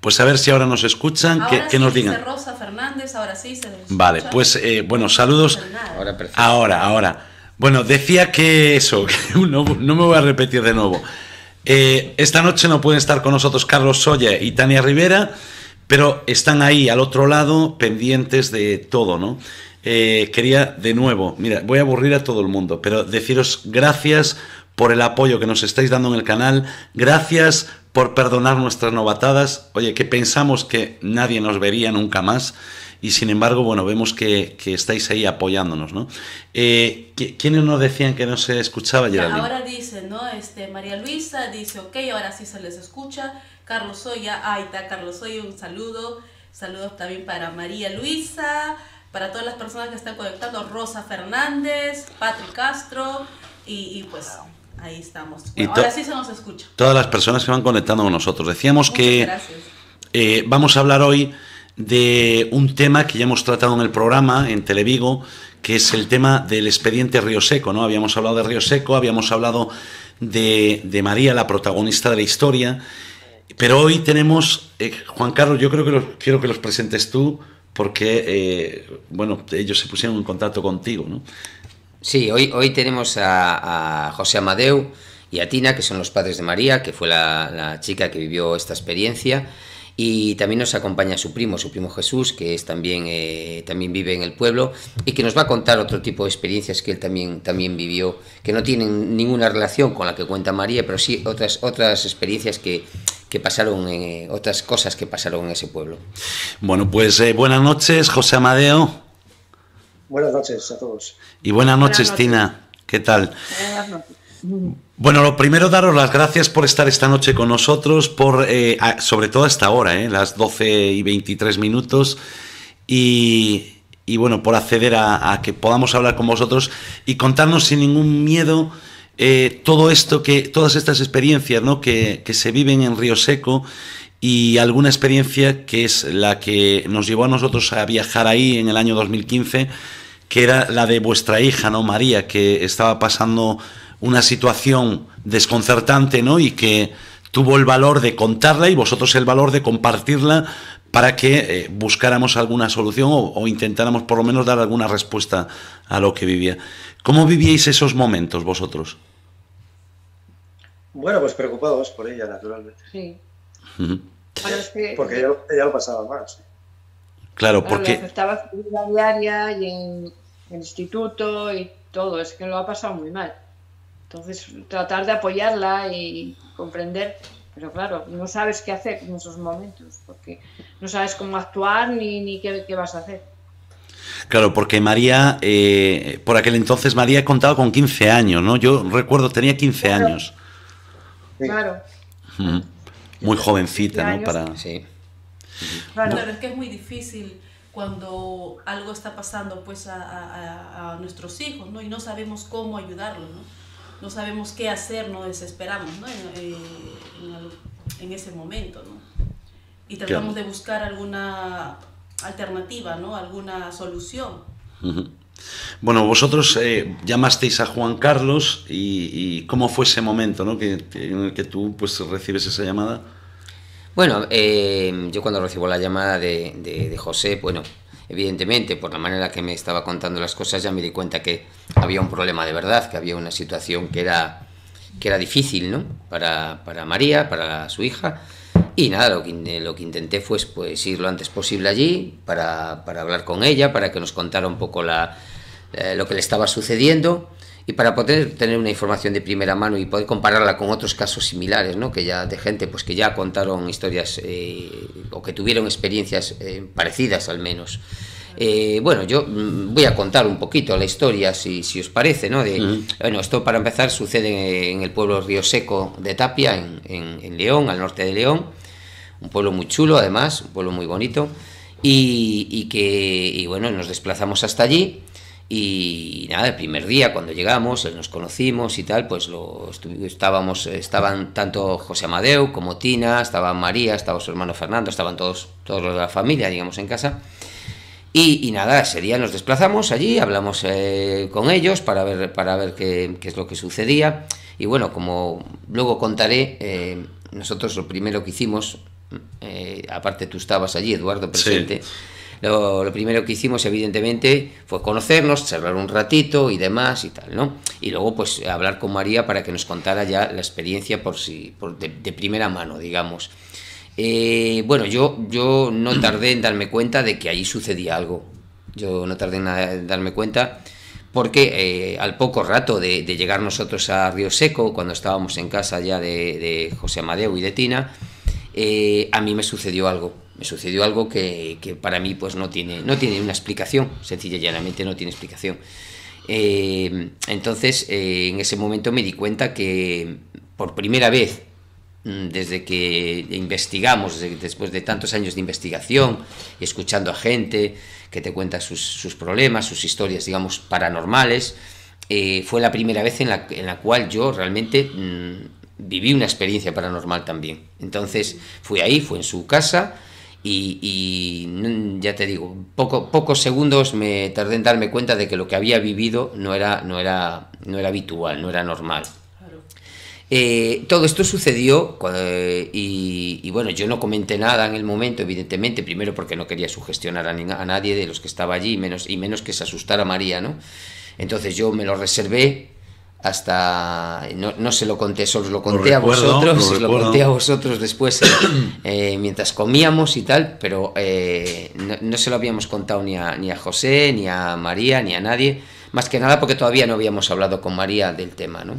Pues a ver si ahora nos escuchan, ahora que sí, nos digan. dice Rosa Fernández, ahora sí se les escucha. Vale, pues bueno, saludos. Ahora perfecto. Ahora. Bueno, decía que eso, que no me voy a repetir de nuevo. Esta noche no pueden estar con nosotros Carlos Solla y Tania Rivera, pero están ahí al otro lado, pendientes de todo, ¿no? Quería de nuevo, mira, voy a aburrir a todo el mundo, pero deciros gracias por el apoyo que nos estáis dando en el canal, gracias por perdonar nuestras novatadas, oye, que pensamos que nadie nos vería nunca más, y sin embargo, bueno, vemos que estáis ahí apoyándonos, ¿no? ¿Quiénes nos decían que no se escuchaba, Geraldine? Ahora dicen, ¿no? María Luisa dice, ok, ahora sí se les escucha. Carlos Soya, ahí está Carlos Soya, un saludo. Saludos también para María Luisa, para todas las personas que están conectando, Rosa Fernández, Patrick Castro, y pues ahí estamos. Bueno, ahora sí se nos escucha. Todas las personas que van conectando con nosotros. Decíamos Muchas que vamos a hablar hoy de un tema que ya hemos tratado en el programa, en Televigo, que es el tema del expediente Río Seco, ¿no? Habíamos hablado de Río Seco, habíamos hablado de María, la protagonista de la historia, pero hoy tenemos, Juan Carlos, yo creo que quiero que los presentes tú, porque, bueno, ellos se pusieron en contacto contigo, ¿no? Sí, hoy tenemos a José Amadeu y a Tina, que son los padres de María, que fue la chica que vivió esta experiencia. Y también nos acompaña su primo Jesús, que es también vive en el pueblo y que nos va a contar otro tipo de experiencias que él también vivió, que no tienen ninguna relación con la que cuenta María, pero sí otras experiencias que pasaron, otras cosas que pasaron en ese pueblo. Bueno, pues buenas noches, José Amadeu. Buenas noches a todos. Y buenas noches, Tina. ¿Qué tal? Buenas noches. Bueno, lo primero, daros las gracias por estar esta noche con nosotros, sobre todo a esta hora, las 12:23, y bueno, por acceder a que podamos hablar con vosotros y contarnos sin ningún miedo todo esto, todas estas experiencias, ¿no? que se viven en Río Seco, y alguna experiencia que es la que nos llevó a nosotros a viajar ahí en el año 2015, que era la de vuestra hija, ¿no? María, que estaba pasando una situación desconcertante, ¿no? Y que tuvo el valor de contarla y vosotros el valor de compartirla para que buscáramos alguna solución o intentáramos por lo menos dar alguna respuesta a lo que vivía. ¿Cómo vivíais esos momentos vosotros? Bueno, pues preocupados por ella, naturalmente. Sí. Porque ella lo pasaba mal. Sí. Claro, porque le afectaba su vida diaria y en el instituto y todo, es que lo ha pasado muy mal. Entonces, tratar de apoyarla y comprender, pero claro, no sabes qué hacer en esos momentos, porque no sabes cómo actuar ni qué vas a hacer. Claro, porque María, por aquel entonces María contaba con 15 años, ¿no? Yo recuerdo, tenía 15 años. Claro. Muy jovencita, ¿no? Para... Sí. Claro, es que es muy difícil cuando algo está pasando pues a nuestros hijos, ¿no? Y no sabemos cómo ayudarlos, ¿no? No sabemos qué hacer, nos desesperamos, ¿no? en ese momento, ¿no? Y tratamos de buscar alguna alternativa, ¿no? Alguna solución. Bueno, vosotros llamasteis a Juan Carlos y ¿cómo fue ese momento, ¿no? en el que tú pues recibes esa llamada? Bueno, yo cuando recibo la llamada de José, bueno, evidentemente por la manera que me estaba contando las cosas ya me di cuenta que había un problema de verdad, que había una situación que era difícil, ¿no? Para María, para su hija. Y nada, lo que intenté fue pues ir lo antes posible allí para hablar con ella, para que nos contara un poco lo que le estaba sucediendo y para poder tener una información de primera mano y poder compararla con otros casos similares, ¿no? Que ya de gente pues que ya contaron historias o que tuvieron experiencias parecidas al menos. Bueno, yo voy a contar un poquito la historia, si os parece, ¿no? Bueno, esto para empezar sucede en el pueblo Río Seco de Tapia, en León, al norte de León, un pueblo muy chulo además, un pueblo muy bonito, y bueno, nos desplazamos hasta allí. Y nada, el primer día cuando llegamos, nos conocimos y tal, pues estaban tanto José Amadeu como Tina, estaba María, estaba su hermano Fernando, estaban todos los de la familia, digamos, en casa. Y nada, ese día nos desplazamos allí, hablamos con ellos para ver qué es lo que sucedía. Y bueno, como luego contaré, nosotros lo primero que hicimos, aparte tú estabas allí, Eduardo, presente. Sí. Lo primero que hicimos, evidentemente, fue conocernos, charlar un ratito y demás y tal, ¿no? Y luego, pues, hablar con María para que nos contara ya la experiencia de primera mano, digamos. Bueno, yo no tardé en darme cuenta de que allí sucedía algo. Yo no tardé en darme cuenta porque al poco rato de llegar nosotros a Río Seco, cuando estábamos en casa ya de José Amadeu y de Tina, a mí me sucedió algo. Me sucedió algo que para mí pues no tiene una explicación, sencilla y llanamente no tiene explicación. Entonces, en ese momento me di cuenta que por primera vez, desde que investigamos, después de tantos años de investigación y escuchando a gente que te cuenta sus problemas, sus historias, digamos, paranormales, fue la primera vez en la cual yo realmente viví una experiencia paranormal también. Entonces fui en su casa y ya te digo, pocos segundos me tardé en darme cuenta de que lo que había vivido no era habitual, no era normal. Todo esto sucedió y bueno, yo no comenté nada en el momento, evidentemente, primero porque no quería sugestionar a nadie de los que estaba allí y menos que se asustara María, ¿no? Entonces yo me lo reservé hasta... No se lo conté, solo lo conté a vosotros, lo conté a vosotros después mientras comíamos y tal, pero no se lo habíamos contado ni a José, ni a María, ni a nadie, más que nada porque todavía no habíamos hablado con María del tema, ¿no?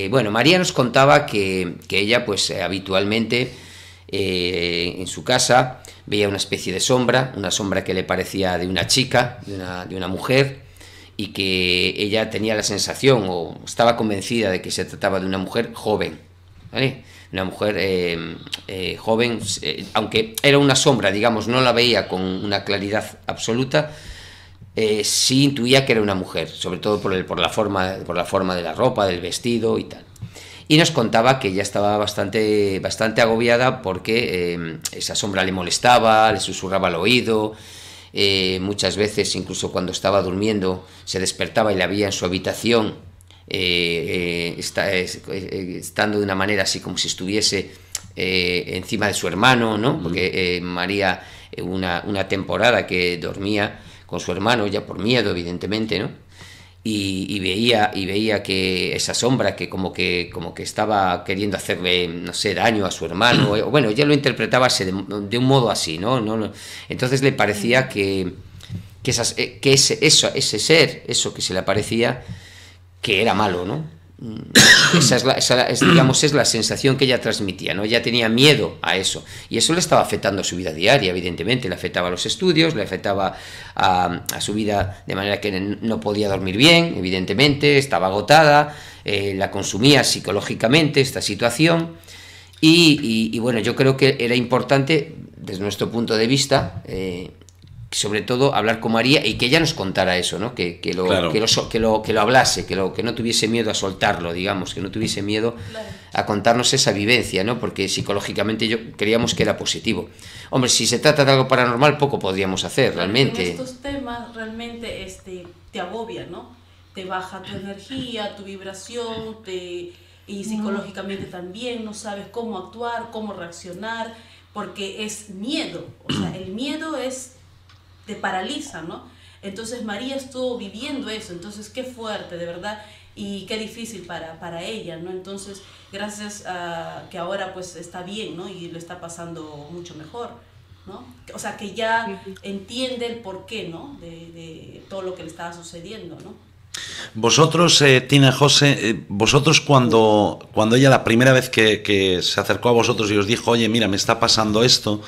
Bueno, María nos contaba que ella pues habitualmente en su casa veía una especie de sombra, una sombra que le parecía de una chica, de una mujer, y que ella tenía la sensación o estaba convencida de que se trataba de una mujer joven, ¿vale? Una mujer joven, aunque era una sombra, digamos, no la veía con una claridad absoluta, sí intuía que era una mujer, sobre todo por la forma de la ropa, del vestido y tal. Y nos contaba que ella estaba bastante agobiada porque esa sombra le molestaba, le susurraba al oído, muchas veces incluso cuando estaba durmiendo se despertaba y la veía en su habitación, estando de una manera así como si estuviese encima de su hermano, ¿no? Porque María una temporada que dormía con su hermano, ya por miedo, evidentemente, ¿no? Y veía que esa sombra que como que estaba queriendo hacerle, no sé, daño a su hermano, bueno, ella lo interpretaba de un modo así, ¿no? Entonces le parecía que ese ser, eso que se le aparecía, que era malo, ¿no? Digamos, es la sensación que ella transmitía, ¿no? Ella tenía miedo a eso y eso le estaba afectando a su vida diaria, evidentemente, le afectaba a los estudios, le afectaba a su vida de manera que no podía dormir bien, evidentemente, estaba agotada, la consumía psicológicamente esta situación y bueno, yo creo que era importante desde nuestro punto de vista sobre todo hablar con María y que ella nos contara eso, ¿no? Que lo hablase, que no tuviese miedo a soltarlo, digamos, que no tuviese miedo a contarnos esa vivencia, ¿no? Porque psicológicamente creíamos que era positivo. Hombre, si se trata de algo paranormal, poco podríamos hacer, realmente. En estos temas realmente te agobian, ¿no? Te baja tu energía, tu vibración, y psicológicamente también no sabes cómo actuar, cómo reaccionar, porque es miedo, o sea, el miedo te paraliza, ¿no? Entonces María estuvo viviendo eso, entonces qué fuerte, de verdad, y qué difícil para ella, ¿no? Entonces, gracias a que ahora pues está bien, ¿no? Y lo está pasando mucho mejor, ¿no? O sea, que ya entiende el porqué, ¿no? De todo lo que le estaba sucediendo, ¿no? Vosotros, Tina, José, vosotros cuando ella la primera vez que se acercó a vosotros y os dijo, oye, mira, me está pasando esto,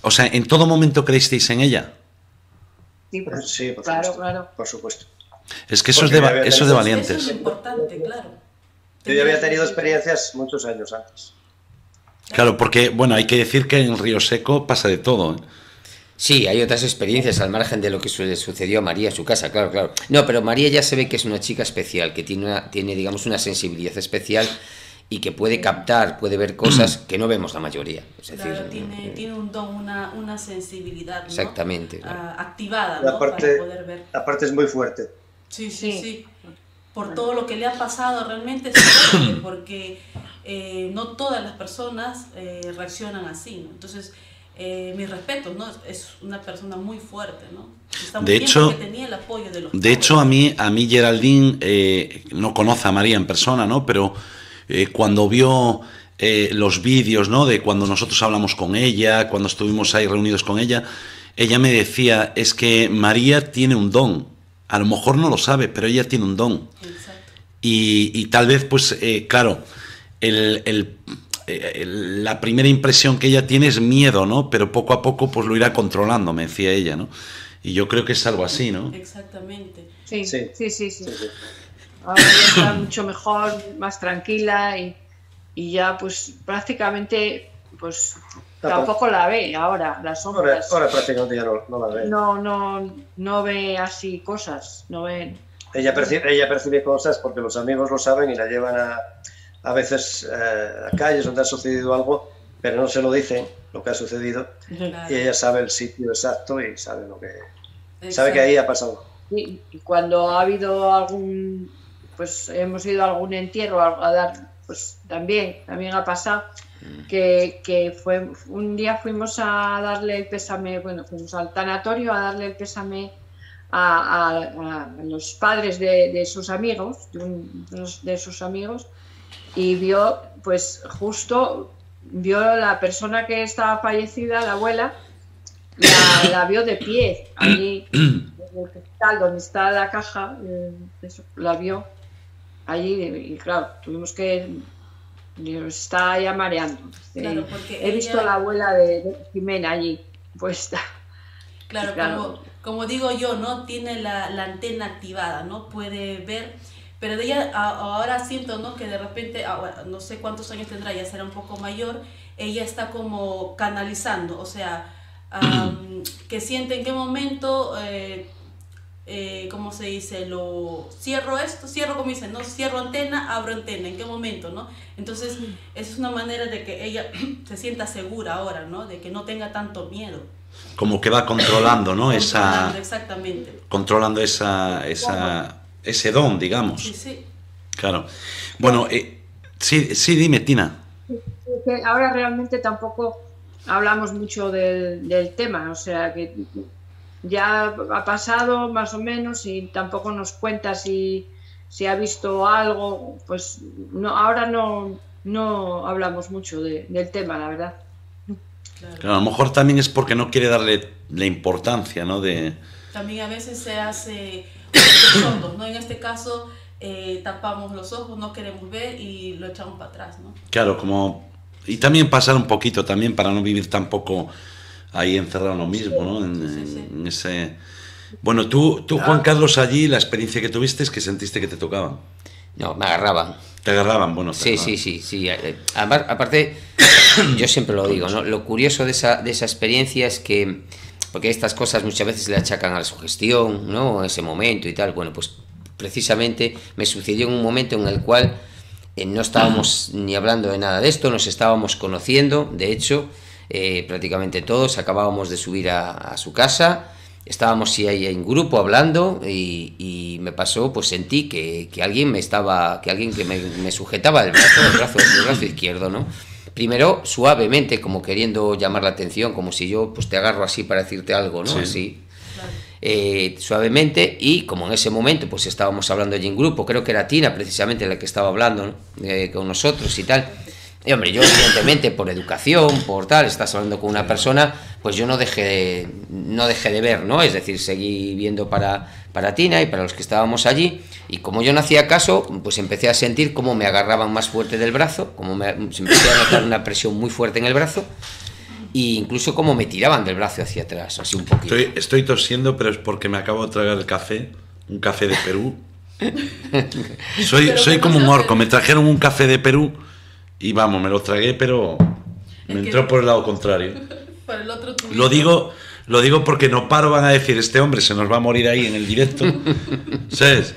o sea, ¿en todo momento creísteis en ella? Sí, por supuesto. Claro. Por supuesto. Es que eso es de valientes. Eso es importante, claro. Yo ya había tenido experiencias muchos años antes. Claro, porque, bueno, hay que decir que en Río Seco pasa de todo, ¿eh? Sí, hay otras experiencias al margen de lo que sucedió a María en su casa, claro. No, pero María ya se ve que es una chica especial, que tiene digamos, una sensibilidad especial y que puede captar, puede ver cosas que no vemos la mayoría. Es decir, claro, tiene un don, una sensibilidad, ¿no? Exactamente. Claro. Activada, ¿no? Para poder ver. Aparte es muy fuerte. Sí. Por todo lo que le ha pasado realmente es fuerte, porque no todas las personas reaccionan así, ¿no? Entonces, mi respeto, ¿no? Es una persona muy fuerte, ¿no? De hecho, tenía el apoyo de los de hecho, a mí Geraldine no conoce a María en persona, ¿no? Pero cuando vio los vídeos, ¿no? De cuando nosotros hablamos con ella, cuando estuvimos ahí reunidos con ella, ella me decía, es que María tiene un don. A lo mejor no lo sabe, pero ella tiene un don. Exacto. Y tal vez, pues, claro, la primera impresión que ella tiene es miedo, ¿no? Pero poco a poco, pues lo irá controlando, me decía ella, ¿no? Y yo creo que es algo así, ¿no? Exactamente. Sí. Ahora ya está mucho mejor, más tranquila y ya, pues, prácticamente, pues, tampoco la ve ahora, las sombras. Ahora prácticamente ya no la ve. No ve así cosas, no ve... Ella percibe cosas porque los amigos lo saben y la llevan a veces a calles donde ha sucedido algo, pero no se lo dicen lo que ha sucedido. Claro. Y ella sabe el sitio exacto y sabe lo que... Exacto. Sabe que ahí ha pasado. Y cuando ha habido algún... Pues hemos ido a algún entierro a dar... Pues también ha pasado que fue un día fuimos a darle el pésame, bueno, fuimos al tanatorio a darle el pésame a los padres de sus amigos, de sus amigos, y vio, pues justo vio la persona que estaba fallecida, la abuela, la vio de pie allí en el hospital donde está la caja, la vio allí y claro, tuvimos que... está ya mareando. Claro, he visto a la abuela de Jimena allí puesta. Claro. Como digo yo, ¿no? Tiene la antena activada, ¿no? Puede ver, pero de ella ahora siento, ¿no? Que de repente, no sé cuántos años tendrá, ya será un poco mayor, ella está como canalizando, o sea, que siente en qué momento... ¿cómo se dice? Cierro, como dicen, ¿no? Cierro antena, abro antena, ¿en qué momento, no? Entonces, esa es una manera de que ella se sienta segura ahora, ¿no? De que no tenga tanto miedo. Como que va controlando, ¿no? Exactamente. Controlando ese don, digamos. Sí. Claro. Bueno, sí, dime, Tina. Ahora realmente tampoco hablamos mucho del tema, o sea que... Ya ha pasado más o menos y tampoco nos cuenta si ha visto algo, pues no, ahora no hablamos mucho del tema, la verdad. Claro, a lo mejor también es porque no quiere darle la importancia, ¿no? También a veces se hace sordos, ¿no? En este caso tapamos los ojos, no queremos ver y lo echamos para atrás, ¿no? Claro, y también pasar un poquito también para no vivir tampoco... ahí encerrado en lo mismo, ¿no? En ese... Bueno, tú, Juan Carlos, allí la experiencia que tuviste es que sentiste que te tocaban. No, me agarraban. Te agarraban, bueno. Sí. Aparte, yo siempre lo digo, ¿no? Lo curioso de esa experiencia es que, porque estas cosas muchas veces le achacan a la sugestión, ¿no? Ese momento y tal. Bueno, pues precisamente me sucedió en un momento en el cual no estábamos ni hablando de nada de esto, nos estábamos conociendo, de hecho... prácticamente todos acabábamos de subir a su casa, estábamos ahí en grupo hablando y me pasó, pues sentí que alguien que me sujetaba el brazo izquierdo, ¿no? Primero suavemente, como queriendo llamar la atención, como si yo pues te agarro así para decirte algo, ¿no? Sí. Así. Suavemente, y como en ese momento pues estábamos hablando allí en grupo, creo que era Tina precisamente la que estaba hablando, ¿no? Con nosotros y tal. Y hombre, yo evidentemente por educación, por tal, estás hablando con una persona, pues yo no dejé de ver, ¿no? Es decir, seguí viendo para Tina y para los que estábamos allí, y como yo no hacía caso, pues empecé a sentir cómo me agarraban más fuerte del brazo, se empecé a notar una presión muy fuerte en el brazo, e incluso cómo me tiraban del brazo hacia atrás, así un poquito. Estoy tosiendo, pero es porque me acabo de tragar el café, un café de Perú. Soy como un orco, me trajeron un café de Perú. Y vamos, me lo tragué, pero me entró por el lado contrario. Por el otro lo digo porque no paro, van a decir, este hombre se nos va a morir ahí en el directo. ¿Sabes?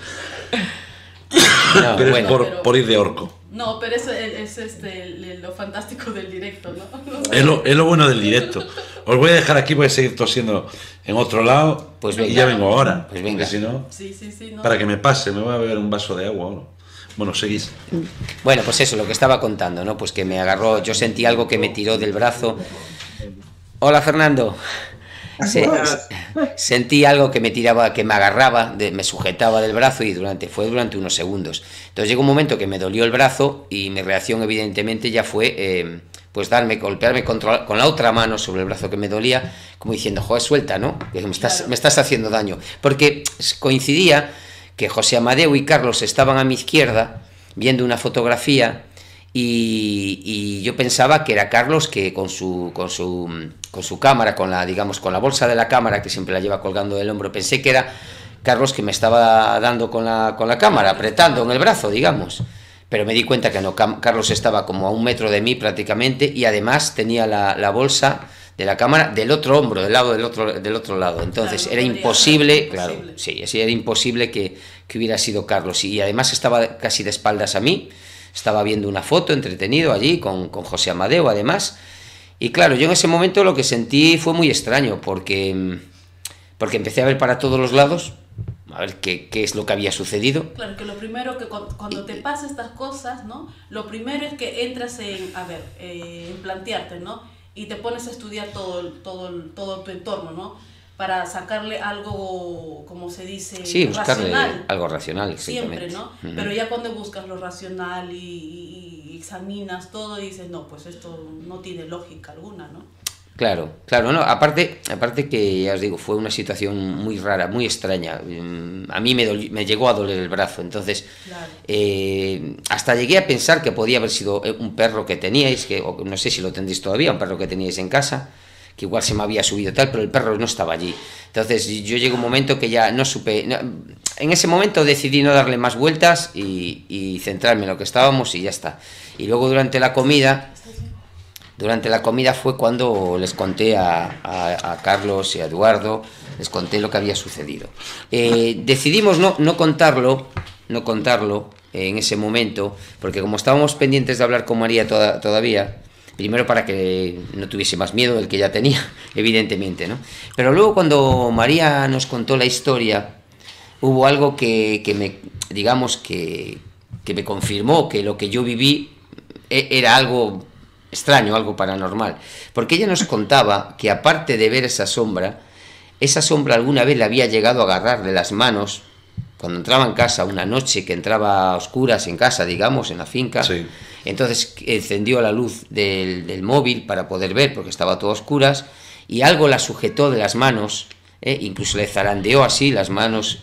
No, pero bueno, es por ir de orco. No, pero eso es lo fantástico del directo, ¿no? Es lo bueno del directo. Os voy a dejar aquí, voy a seguir tosiendo en otro lado, pues venga, y ya vengo ahora. Pues venga. Si no, sí, no. para que me pase, me voy a beber un vaso de agua ahora. Bueno, seguís. Bueno, pues eso, lo que estaba contando, ¿no? Pues que me agarró, yo sentí algo que me tiró del brazo. Hola, Fernando. Sentí algo que me tiraba, que me agarraba, me sujetaba del brazo y fue durante unos segundos. Entonces llegó un momento que me dolió el brazo y mi reacción evidentemente ya fue pues golpearme con la otra mano sobre el brazo que me dolía, como diciendo, joder, suelta, ¿no? Me estás haciendo daño. Porque coincidía que José Amadeu y Carlos estaban a mi izquierda viendo una fotografía y yo pensaba que era Carlos que con su cámara, con la bolsa de la cámara que siempre la lleva colgando del hombro, pensé que era Carlos que me estaba dando con la cámara, apretando en el brazo, digamos. Pero me di cuenta que no, Carlos estaba como a 1 metro de mí prácticamente y además tenía la bolsa de la cámara del otro hombro, del otro lado. Entonces era imposible, claro, sí, era imposible que hubiera sido Carlos. Y además estaba casi de espaldas a mí, estaba viendo una foto entretenido allí con José Amadeu además. Y claro, yo en ese momento lo que sentí fue muy extraño porque empecé a ver para todos los lados, a ver qué es lo que había sucedido. Claro, que lo primero que cuando te pasan estas cosas, ¿no? Lo primero es que entras en plantearte, ¿no? Y te pones a estudiar todo tu entorno, ¿no? Para sacarle algo, como se dice, sí, buscarle racional. Algo racional, siempre, ¿no? Pero ya cuando buscas lo racional y examinas todo y dices, no, pues esto no tiene lógica alguna, ¿no? Claro, no, aparte que ya os digo, fue una situación muy rara, muy extraña. A mí me llegó a doler el brazo, entonces claro. Hasta llegué a pensar que podía haber sido un perro que teníais, o no sé si lo tendréis todavía, un perro que teníais en casa, que igual se me había subido tal, pero el perro no estaba allí. Entonces yo llegué a un momento que ya no supe, en ese momento decidí no darle más vueltas y centrarme en lo que estábamos y ya está. Y luego durante la comida fue cuando les conté a Carlos y a Eduardo, les conté lo que había sucedido. Decidimos no contarlo en ese momento, porque como estábamos pendientes de hablar con María todavía, primero para que no tuviese más miedo del que ya tenía, evidentemente, ¿no? Pero luego cuando María nos contó la historia, hubo algo que me confirmó que lo que yo viví era algo extraño, algo paranormal, porque ella nos contaba que aparte de ver esa sombra alguna vez le había llegado a agarrar de las manos cuando entraba en casa una noche, que entraba a oscuras en casa, digamos, en la finca. Sí. Entonces encendió la luz del móvil para poder ver, porque estaba todo a oscuras, y algo la sujetó de las manos, incluso le zarandeó así las manos,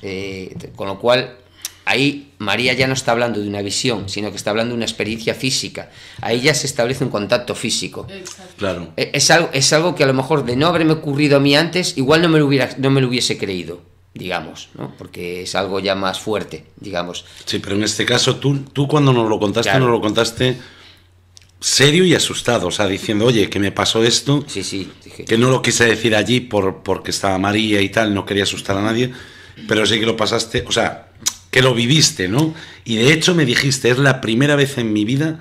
con lo cual ahí María ya no está hablando de una visión, sino que está hablando de una experiencia física. Ahí ya se establece un contacto físico. Exacto. Claro. Es algo que a lo mejor de no haberme ocurrido a mí antes, igual no me lo hubiese creído, digamos, ¿no? Porque es algo ya más fuerte, digamos. Sí, pero en este caso tú cuando nos lo contaste, claro, nos lo contaste serio y asustado, o sea, diciendo, oye, que me pasó esto, sí, dije, que no lo quise decir allí porque estaba María y tal, no quería asustar a nadie, pero sí que lo pasaste, o sea, que lo viviste, ¿no? Y de hecho me dijiste, es la primera vez en mi vida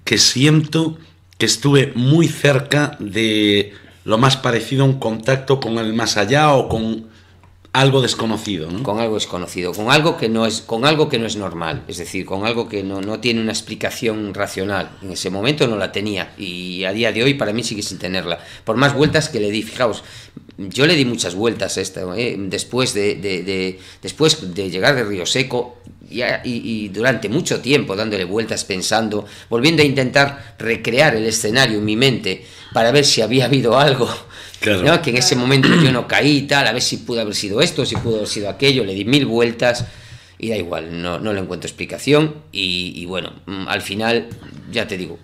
que siento que estuve muy cerca de lo más parecido a un contacto con el más allá o con algo desconocido, ¿no? Con algo desconocido, con algo que no es normal, es decir, con algo que no tiene una explicación racional. En ese momento no la tenía y a día de hoy para mí sigue sin tenerla. Por más vueltas que le di, fijaos, yo le di muchas vueltas a esto, después de llegar de Río Seco y durante mucho tiempo dándole vueltas, pensando, volviendo a intentar recrear el escenario en mi mente para ver si había habido algo. Claro. ¿No? Que en ese momento yo no caí y tal, a ver si pudo haber sido esto, si pudo haber sido aquello, le di 1000 vueltas y da igual, no le encuentro explicación y bueno, al final, ya te digo,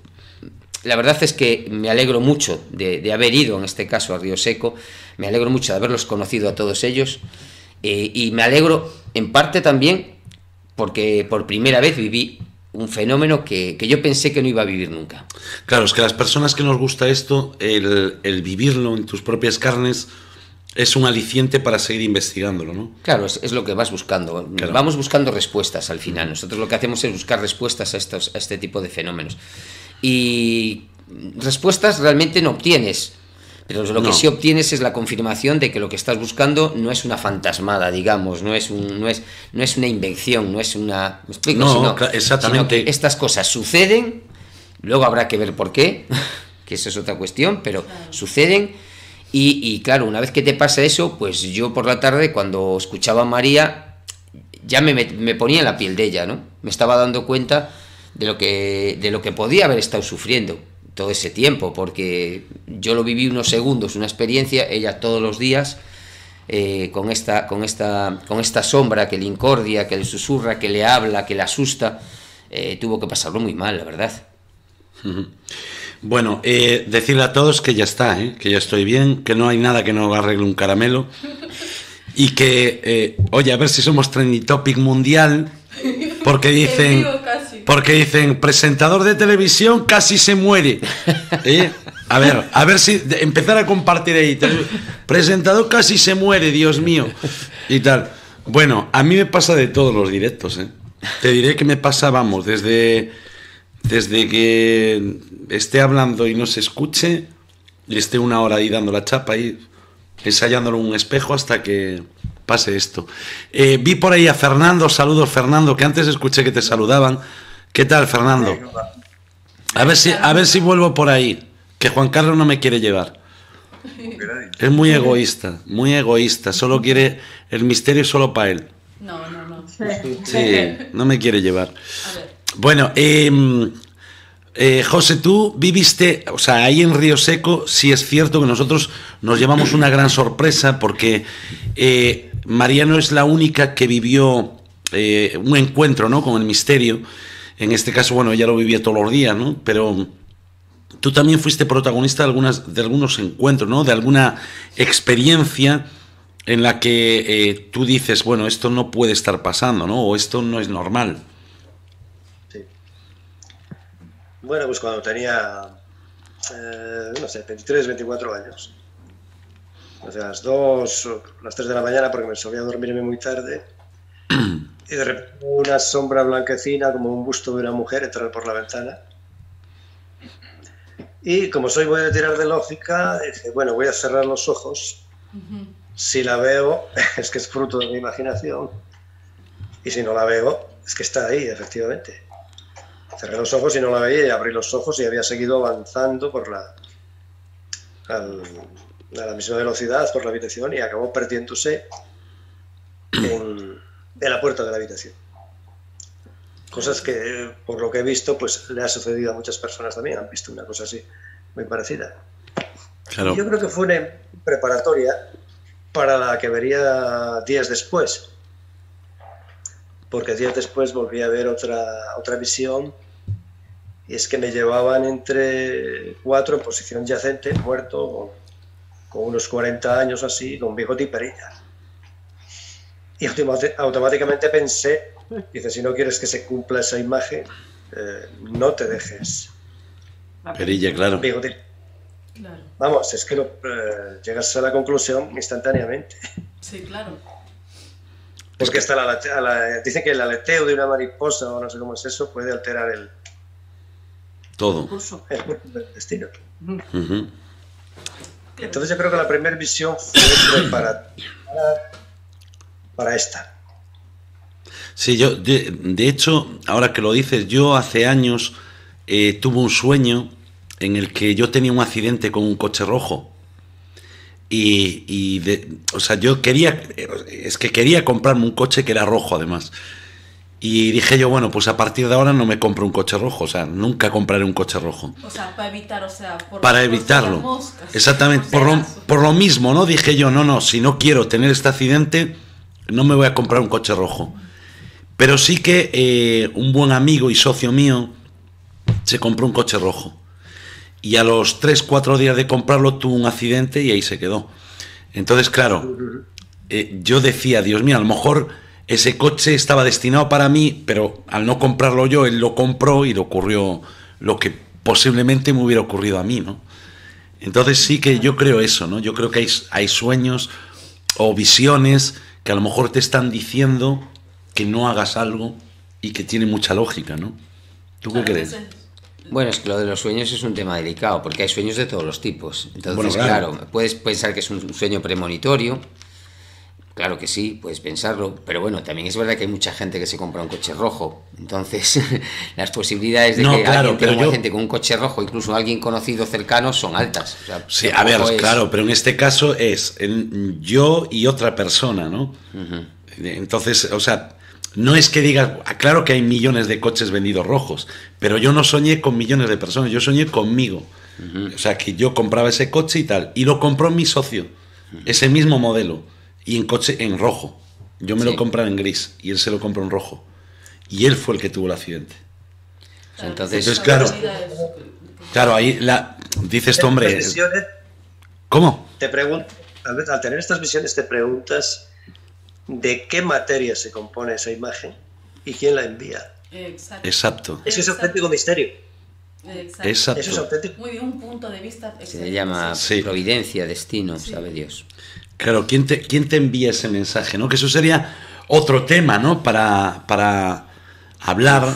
la verdad es que me alegro mucho de haber ido, en este caso a Río Seco, me alegro mucho de haberlos conocido a todos ellos y me alegro en parte también porque por primera vez viví un fenómeno que yo pensé que no iba a vivir nunca. Claro, es que las personas que nos gusta esto, el vivirlo en tus propias carnes es un aliciente para seguir investigándolo, ¿no? Claro, es lo que vas buscando. Claro. Vamos buscando respuestas al final. Nosotros lo que hacemos es buscar respuestas a este tipo de fenómenos. Y respuestas realmente no obtienes, Pero lo que sí obtienes es la confirmación de que lo que estás buscando no es una fantasmada, digamos, no es una invención, no es una... ¿Me explico? No, exactamente. Sino que estas cosas suceden, luego habrá que ver por qué, que eso es otra cuestión, pero suceden. Y claro, una vez que te pasa eso, pues yo por la tarde, cuando escuchaba a María, ya me ponía en la piel de ella, ¿no? Me estaba dando cuenta de lo que podía haber estado sufriendo todo ese tiempo, porque yo lo viví unos segundos, una experiencia, ella todos los días, con esta sombra que le incordia, que le susurra, que le habla, que le asusta, tuvo que pasarlo muy mal, la verdad. Bueno, decirle a todos que ya está, que ya estoy bien, que no hay nada que no arregle un caramelo, y que, oye, a ver si somos trending topic mundial, porque dicen presentador de televisión casi se muere. A ver si empezar a compartir ahí, presentador casi se muere, Dios mío, y tal. Bueno, a mí me pasa de todos los directos, te diré que me pasa, vamos, desde que esté hablando y no se escuche, y esté una hora ahí dando la chapa y ensayándolo en un espejo hasta que pase esto. Vi por ahí a Fernando, saludos Fernando, que antes escuché que te saludaban. ¿Qué tal, Fernando? A ver si vuelvo por ahí, que Juan Carlos no me quiere llevar. Es muy egoísta, solo quiere el misterio solo para él. No. Sí, no me quiere llevar. A ver. Bueno, José, tú viviste, o sea, ahí en Río Seco, sí es cierto que nosotros nos llevamos una gran sorpresa porque María no es la única que vivió un encuentro, ¿no?, con el misterio. En este caso, bueno, ella lo vivía todos los días, ¿no? Pero tú también fuiste protagonista de algunos encuentros, ¿no?, de alguna experiencia en la que tú dices, bueno, esto no puede estar pasando, ¿no?, o esto no es normal. Bueno, pues cuando tenía, no sé, 23, 24 años. O sea, las 2, las 3 de la mañana, porque me solía dormirme muy tarde. Y de repente una sombra blanquecina, como un busto de una mujer, entrar por la ventana. Y como soy muy de tirar de lógica, dije, bueno, voy a cerrar los ojos. Si la veo, es que es fruto de mi imaginación. Y si no la veo, es que está ahí, efectivamente. Cerré los ojos y no la veía, y abrí los ojos y había seguido avanzando a la misma velocidad por la habitación y acabó perdiéndose en la puerta de la habitación. Cosas que, por lo que he visto, pues le ha sucedido a muchas personas también, han visto una cosa así muy parecida. Claro. Yo creo que fue una preparatoria para la que vería días después, porque días después volví a ver otra visión. Y es que me llevaban entre 4 en posición yacente, muerto, con unos 40 años así, con bigote y perilla. Y automáticamente pensé, dice, si no quieres que se cumpla esa imagen, no te dejes. Perilla, claro. Bigote. Claro. Vamos, es que llegas a la conclusión instantáneamente. Sí, claro. Porque hasta dicen que el aleteo de una mariposa, o no sé cómo es eso, puede alterar el destino. Entonces yo creo que la primera visión fue para esta. Sí, yo de hecho, ahora que lo dices, yo hace años tuve un sueño en el que yo tenía un accidente con un coche rojo. O sea, yo quería comprarme un coche que era rojo además. Y dije yo, bueno, pues a partir de ahora no me compro un coche rojo, o sea, nunca compraré un coche rojo. O sea, para evitar, para evitarlo. Moscas, exactamente, por lo mismo, ¿no? Dije yo, no, si no quiero tener este accidente, no me voy a comprar un coche rojo. Pero sí que un buen amigo y socio mío se compró un coche rojo. Y a los 3-4 días de comprarlo tuvo un accidente y ahí se quedó. Entonces, claro, yo decía, Dios mío, a lo mejor ese coche estaba destinado para mí, pero al no comprarlo yo, él lo compró y le ocurrió lo que posiblemente me hubiera ocurrido a mí, ¿no? Entonces sí que yo creo eso, ¿no? Yo creo que hay sueños o visiones que a lo mejor te están diciendo que no hagas algo y que tiene mucha lógica, ¿no? ¿Tú qué crees? Bueno, es que lo de los sueños es un tema delicado, porque hay sueños de todos los tipos. Entonces, bueno, claro, puedes pensar que es un sueño premonitorio. Claro que sí, puedes pensarlo, pero bueno, también es verdad que hay mucha gente que se compra un coche rojo, entonces las posibilidades de que alguien tenga gente con un coche rojo, incluso alguien conocido cercano, son altas. O sea, sí, a ver, claro, pero en este caso es yo y otra persona, ¿no? Entonces, o sea, no es que digas, claro que hay millones de coches vendidos rojos, pero yo no soñé con millones de personas, yo soñé conmigo. O sea, que yo compraba ese coche y tal, y lo compró mi socio, ese mismo modelo. Y en coche en rojo. Yo me lo compraba en gris y él se lo compró en rojo. Y él fue el que tuvo el accidente. Entonces claro, ahí dices tú, hombre. ¿Cómo? Te pregunto, al tener estas visiones te preguntas de qué materia se compone esa imagen y quién la envía. Exacto. Eso es auténtico misterio. Exacto. Eso es auténtico. Muy bien, un punto de vista. Se llama providencia, destino, sabe Dios. Claro, ¿quién te envía ese mensaje? ¿No? Que eso sería otro tema, ¿no? Para hablar.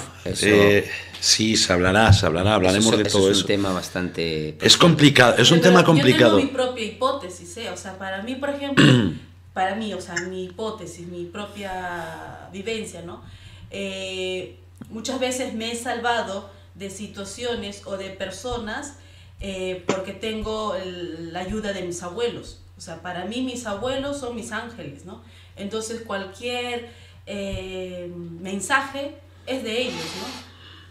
Sí, se hablará, hablaremos de todo eso. Es un tema bastante... Es complicado, es un tema complicado. Yo tengo mi propia hipótesis, o sea, para mí, por ejemplo, o sea, mi hipótesis, mi propia vivencia, ¿no? Muchas veces me he salvado de situaciones o de personas porque tengo la ayuda de mis abuelos. O sea, para mí mis abuelos son mis ángeles, ¿no? Entonces cualquier mensaje es de ellos, ¿no?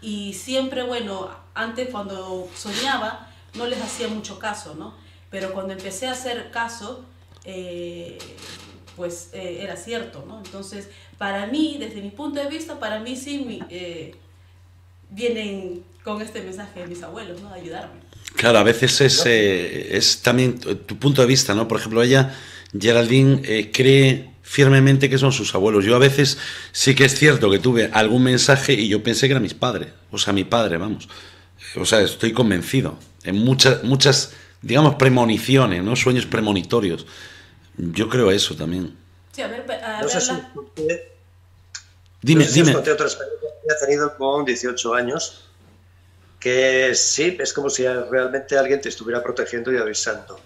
Y siempre, bueno, antes cuando soñaba no les hacía mucho caso, ¿no? Pero cuando empecé a hacer caso, pues era cierto, ¿no? Entonces, para mí, desde mi punto de vista, para mí sí vienen con este mensaje de mis abuelos, ¿no? A ayudarme. Claro, a veces es también tu punto de vista, ¿no? Por ejemplo, Geraldine, cree firmemente que son sus abuelos. Yo a veces sí que es cierto que tuve algún mensaje y yo pensé que era mis padres, o sea, mi padre, vamos. O sea, estoy convencido. En muchas, digamos, premoniciones, ¿no? Sueños premonitorios. Yo creo eso también. Sí, a ver, no sé si dime. Os conté otra experiencia que he tenido con 18 años, que sí, es como si realmente alguien te estuviera protegiendo y avisando.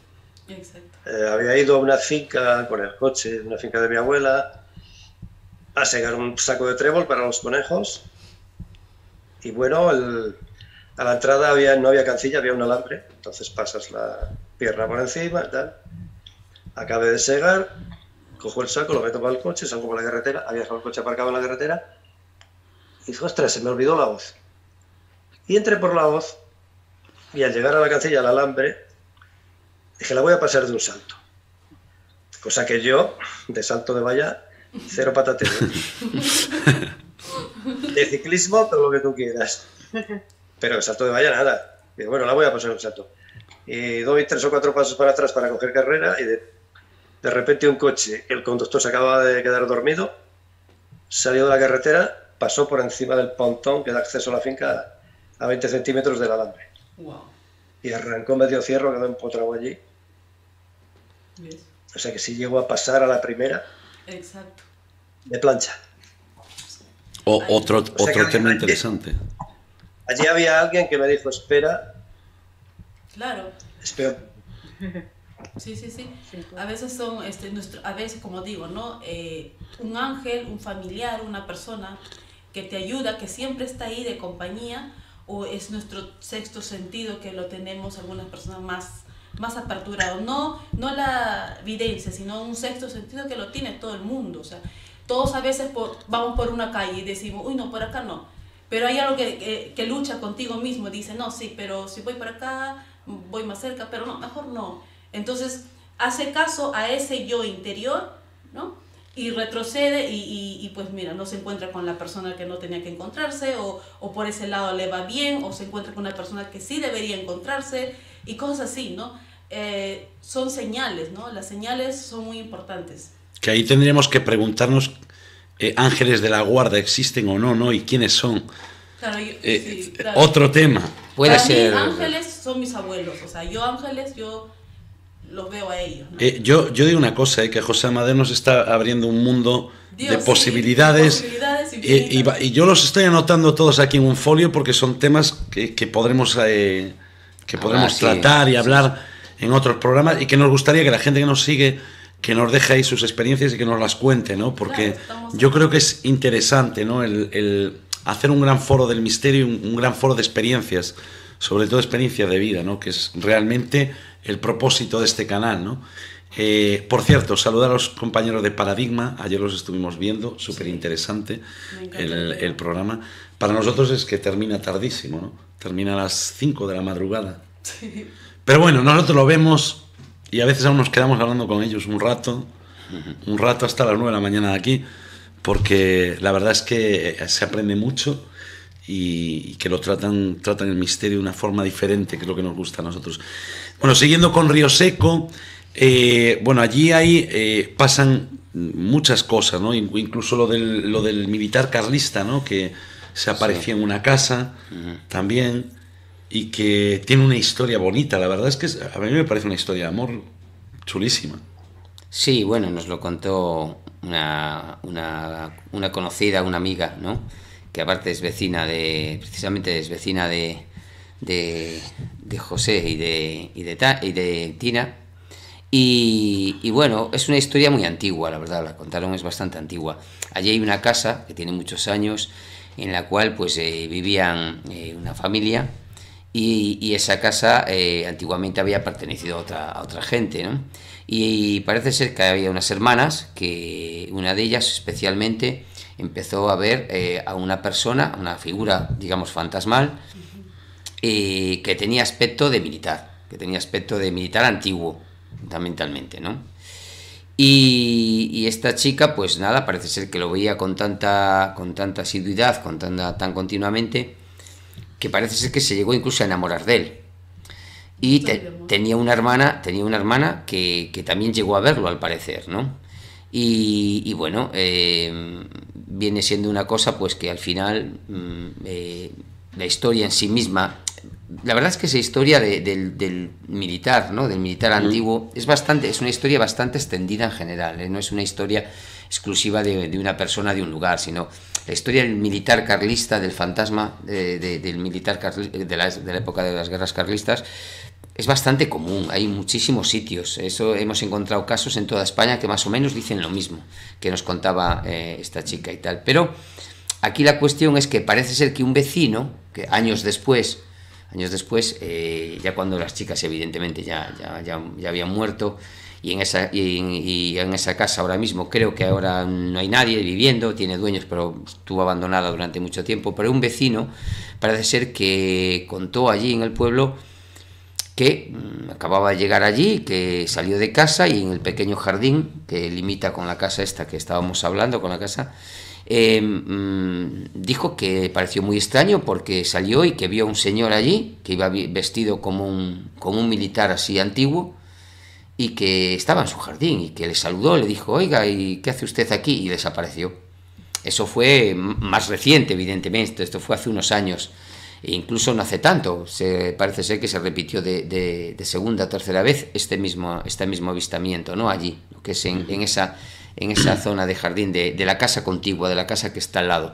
Exacto. Había ido a una finca con el coche, una finca de mi abuela, a segar un saco de trébol para los conejos. Y bueno, a la entrada no había cancilla, había un alambre. Entonces pasas la pierna por encima y tal. Acabé de segar, cojo el saco, lo meto para el coche, salgo por la carretera, había dejado el coche aparcado en la carretera. Y dije, ostras, se me olvidó la hoz. Y entré por la hoz y al llegar a la cancilla, al alambre, dije, la voy a pasar de un salto. Cosa que yo, de salto de valla, cero patatero. De ciclismo, todo lo que tú quieras. Pero de salto de valla, nada. Y bueno, la voy a pasar de un salto. Y doy 3 o 4 pasos para atrás para coger carrera y de repente un coche, el conductor se acaba de quedar dormido, salió de la carretera, pasó por encima del pontón que da acceso a la finca a 20 centímetros del alambre. Wow. Y arrancó medio cierro, quedó empotrado allí. ¿Ves? O sea que sí llegó a pasar a la primera. Exacto. De plancha. Otro tema allí, interesante. Allí había alguien que me dijo, espera. Claro. Espera. Sí. A veces son, a veces, como digo, ¿no? Un ángel, un familiar, una persona que te ayuda, que siempre está ahí de compañía, o es nuestro sexto sentido que lo tenemos algunas personas más aperturado. No la evidencia, sino un sexto sentido que lo tiene todo el mundo. O sea, todos a veces vamos por una calle y decimos, uy, no, por acá no. Pero hay algo que lucha contigo mismo, dice, no, sí, pero si voy por acá, voy más cerca, pero no, mejor no. Entonces, hace caso a ese yo interior, ¿no? Y retrocede y pues mira, no se encuentra con la persona que no tenía que encontrarse, o por ese lado le va bien, o se encuentra con una persona que sí debería encontrarse, y cosas así, ¿no? Son señales, ¿no? Las señales son muy importantes. Que ahí tendríamos que preguntarnos, ángeles de la guarda, ¿existen o no, no? ¿Y quiénes son? Claro, sí, claro. Otro tema. Puede Para ser. mí, ángeles son mis abuelos, o sea, yo los veo a ellos, ¿no? Yo digo una cosa, que José Amadeo nos está abriendo un mundo de posibilidades, y yo los estoy anotando todos aquí en un folio porque son temas que podremos tratar y hablar en otros programas, y que nos gustaría que la gente que nos sigue, que nos deje ahí sus experiencias y que nos las cuente, ¿no? Porque yo creo que es interesante, ¿no? El hacer un gran foro del misterio, un gran foro de experiencias, sobre todo experiencias de vida, ¿no? Que es realmente el propósito de este canal, ¿no? Por cierto, saludar a los compañeros de Paradigma, ayer los estuvimos viendo, súper interesante el programa. Para nosotros es que termina tardísimo, ¿no? Termina a las 5 de la madrugada. Sí. Pero bueno, nosotros lo vemos y a veces aún nos quedamos hablando con ellos un rato hasta las 9 de la mañana de aquí, porque la verdad es que se aprende mucho y que lo tratan el misterio de una forma diferente, que es lo que nos gusta a nosotros. Bueno, siguiendo con Río Seco, bueno, allí pasan muchas cosas, ¿no? Incluso lo del militar carlista, ¿no? Que se aparecía en una casa también, y que tiene una historia bonita. La verdad es que a mí me parece una historia de amor chulísima. Sí, bueno, nos lo contó una conocida, una amiga, ¿no? Que aparte es vecina precisamente es vecina de José y de Tina. Y bueno, es una historia muy antigua, la verdad, la contaron, es bastante antigua. Allí hay una casa que tiene muchos años, en la cual pues vivían una familia, y esa casa antiguamente había pertenecido a otra gente, ¿no? Y parece ser que había unas hermanas, que una de ellas especialmente empezó a ver a una persona, una figura, digamos, fantasmal, que tenía aspecto de militar antiguo, fundamentalmente, ¿no? Y esta chica, pues nada, parece ser que lo veía con tanta asiduidad, tan continuamente, que parece ser que se llegó incluso a enamorar de él. Y tenía una hermana que también llegó a verlo, al parecer, ¿no? Y bueno, viene siendo una cosa pues que al final la historia en sí misma, la verdad es que esa historia del militar, ¿no? Del militar antiguo es una historia bastante extendida en general, no es una historia exclusiva de una persona, de un lugar, sino la historia del militar carlista, del fantasma del militar de la época de las guerras carlistas. Es bastante común, hay muchísimos sitios. Eso, hemos encontrado casos en toda España que más o menos dicen lo mismo que nos contaba esta chica y tal. Pero aquí la cuestión es que parece ser que un vecino, que años después, ya cuando las chicas evidentemente ya habían muerto, y en esa casa ahora mismo creo que ahora no hay nadie viviendo, tiene dueños, pero estuvo abandonada durante mucho tiempo. Pero un vecino parece ser que contó allí en el pueblo que acababa de llegar allí, que salió de casa, y en el pequeño jardín que limita con la casa esta que estábamos hablando, con la casa, dijo que pareció muy extraño porque salió y que vio a un señor allí que iba vestido como un militar así antiguo, y que estaba en su jardín, y que le saludó, le dijo: oiga, ¿y qué hace usted aquí? Y desapareció. Eso fue más reciente, evidentemente, esto fue hace unos años. E incluso no hace tanto, parece ser que se repitió de segunda o tercera vez este mismo avistamiento, ¿no? Allí, que es en esa zona de jardín de la casa contigua, de la casa que está al lado.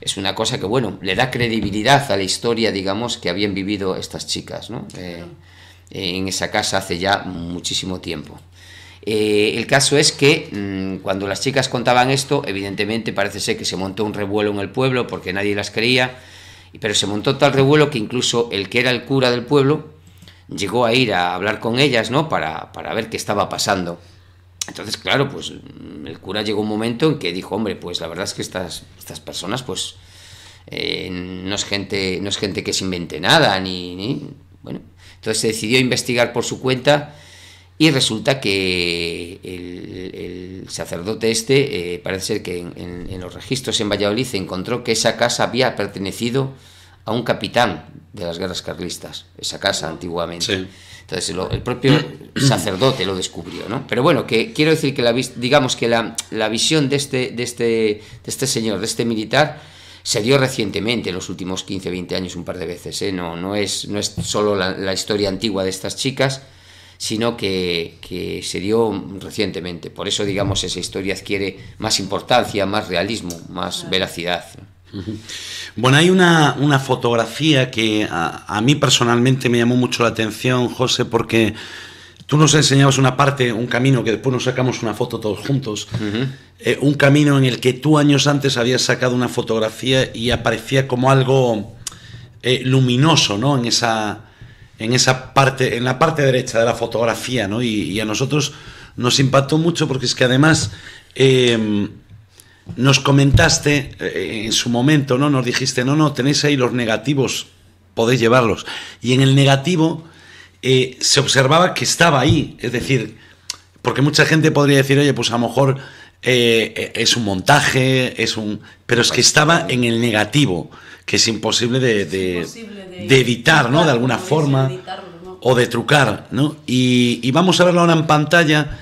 Es una cosa que, bueno, le da credibilidad a la historia, digamos, que habían vivido estas chicas, ¿no? En esa casa hace ya muchísimo tiempo. El caso es que cuando las chicas contaban esto, evidentemente parece ser que se montó un revuelo en el pueblo porque nadie las creía. Pero se montó tal revuelo que incluso el que era el cura del pueblo llegó a ir a hablar con ellas, ¿no? Para ver qué estaba pasando. Entonces, claro, pues el cura llegó un momento en que dijo: hombre, pues la verdad es que estas personas, pues no es gente que se invente nada, bueno. Entonces se decidió investigar por su cuenta, y resulta que el sacerdote parece ser que en los registros en Valladolid se encontró que esa casa había pertenecido a un capitán de las guerras carlistas, esa casa antiguamente. Sí. Entonces el propio sacerdote lo descubrió, ¿no? Pero bueno, que quiero decir que digamos que la visión de este señor, de este militar, se dio recientemente, en los últimos 15, 20 años, un par de veces, ¿eh? No es solo la historia antigua de estas chicas, sino que se dio recientemente. Por eso, digamos, esa historia adquiere más importancia, más realismo, más veracidad. Bueno, hay una fotografía que a mí personalmente me llamó mucho la atención, José, porque tú nos enseñabas una parte, un camino, que después nos sacamos una foto todos juntos, un camino en el que tú años antes habías sacado una fotografía y aparecía como algo luminoso, ¿no? En esa parte, en la parte derecha de la fotografía, ¿no? Y a nosotros nos impactó mucho porque es que además nos comentaste en su momento, ¿no? Nos dijiste, no, tenéis ahí los negativos, podéis llevarlos. Y en el negativo se observaba que estaba ahí, es decir, porque mucha gente podría decir, oye, pues a lo mejor es un montaje, pero es que estaba en el negativo, que es imposible de editar, ¿no? De alguna forma, ¿no? O de trucar, ¿no? Y vamos a verlo ahora en pantalla,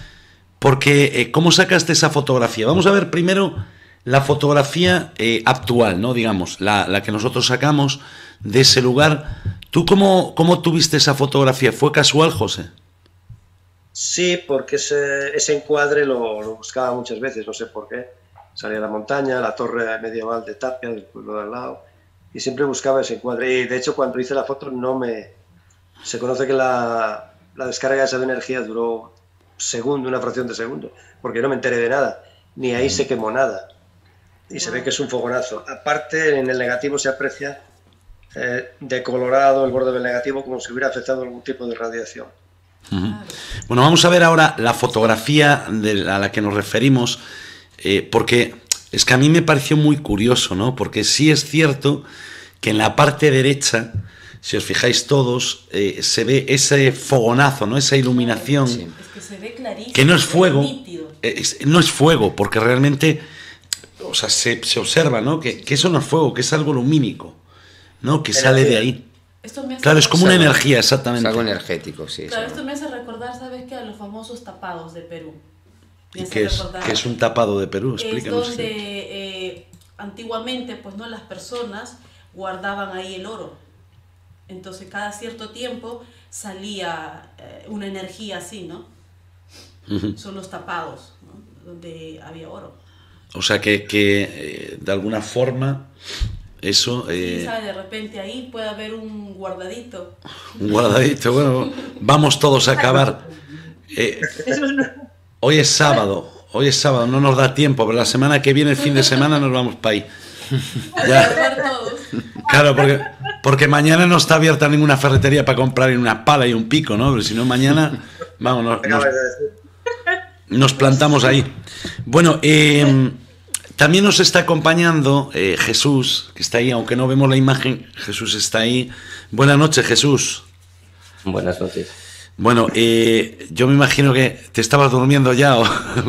porque ¿cómo sacaste esa fotografía? Vamos a ver primero la fotografía actual, ¿no? Digamos, la que nosotros sacamos de ese lugar. ¿Tú cómo tuviste esa fotografía? ¿Fue casual, José? Sí, porque ese encuadre lo buscaba muchas veces, no sé por qué. Salía a la montaña, la torre medieval de Tapia, del pueblo de al lado, y siempre buscaba ese encuadre. Y de hecho, cuando hice la foto, se conoce que la descarga esa de energía duró una fracción de segundo, porque no me enteré de nada, ni ahí se quemó nada. Y se ve que es un fogonazo. Aparte, en el negativo se aprecia decolorado el borde del negativo, como si hubiera afectado algún tipo de radiación. Bueno, vamos a ver ahora la fotografía a la que nos referimos, porque es que a mí me pareció muy curioso, ¿no? Porque sí es cierto que en la parte derecha, si os fijáis todos, se ve ese fogonazo, ¿no? Esa iluminación, sí. Es que se ve clarísimo, que no es fuego, no es fuego, porque realmente, o sea, se observa, ¿no? Que eso no es fuego, que es algo lumínico, ¿no? Que sale de ahí. Claro, es como una energía, exactamente. Es algo energético, sí. Claro, esto me hace recordar, ¿sabes qué? A los famosos tapados de Perú. ¿Y qué es un tapado de Perú? Explícanos. Es donde antiguamente, pues no, las personas guardaban ahí el oro. Entonces, cada cierto tiempo salía una energía así, ¿no? Son los tapados, ¿no? Donde había oro. O sea que de alguna forma eso... Sí, ¿sabes? De repente ahí puede haber un guardadito. Un guardadito, bueno, vamos todos a acabar. Hoy es sábado, no nos da tiempo, pero la semana que viene, el fin de semana, nos vamos para ahí. Ya. Claro, porque mañana no está abierta ninguna ferretería para comprar una pala y un pico, ¿no? Pero si no, mañana, vamos, nos plantamos ahí. Bueno, también nos está acompañando Jesús, que está ahí, aunque no vemos la imagen, Jesús está ahí. Buenas noches, Jesús. Buenas noches. Bueno, yo me imagino que te estabas durmiendo ya,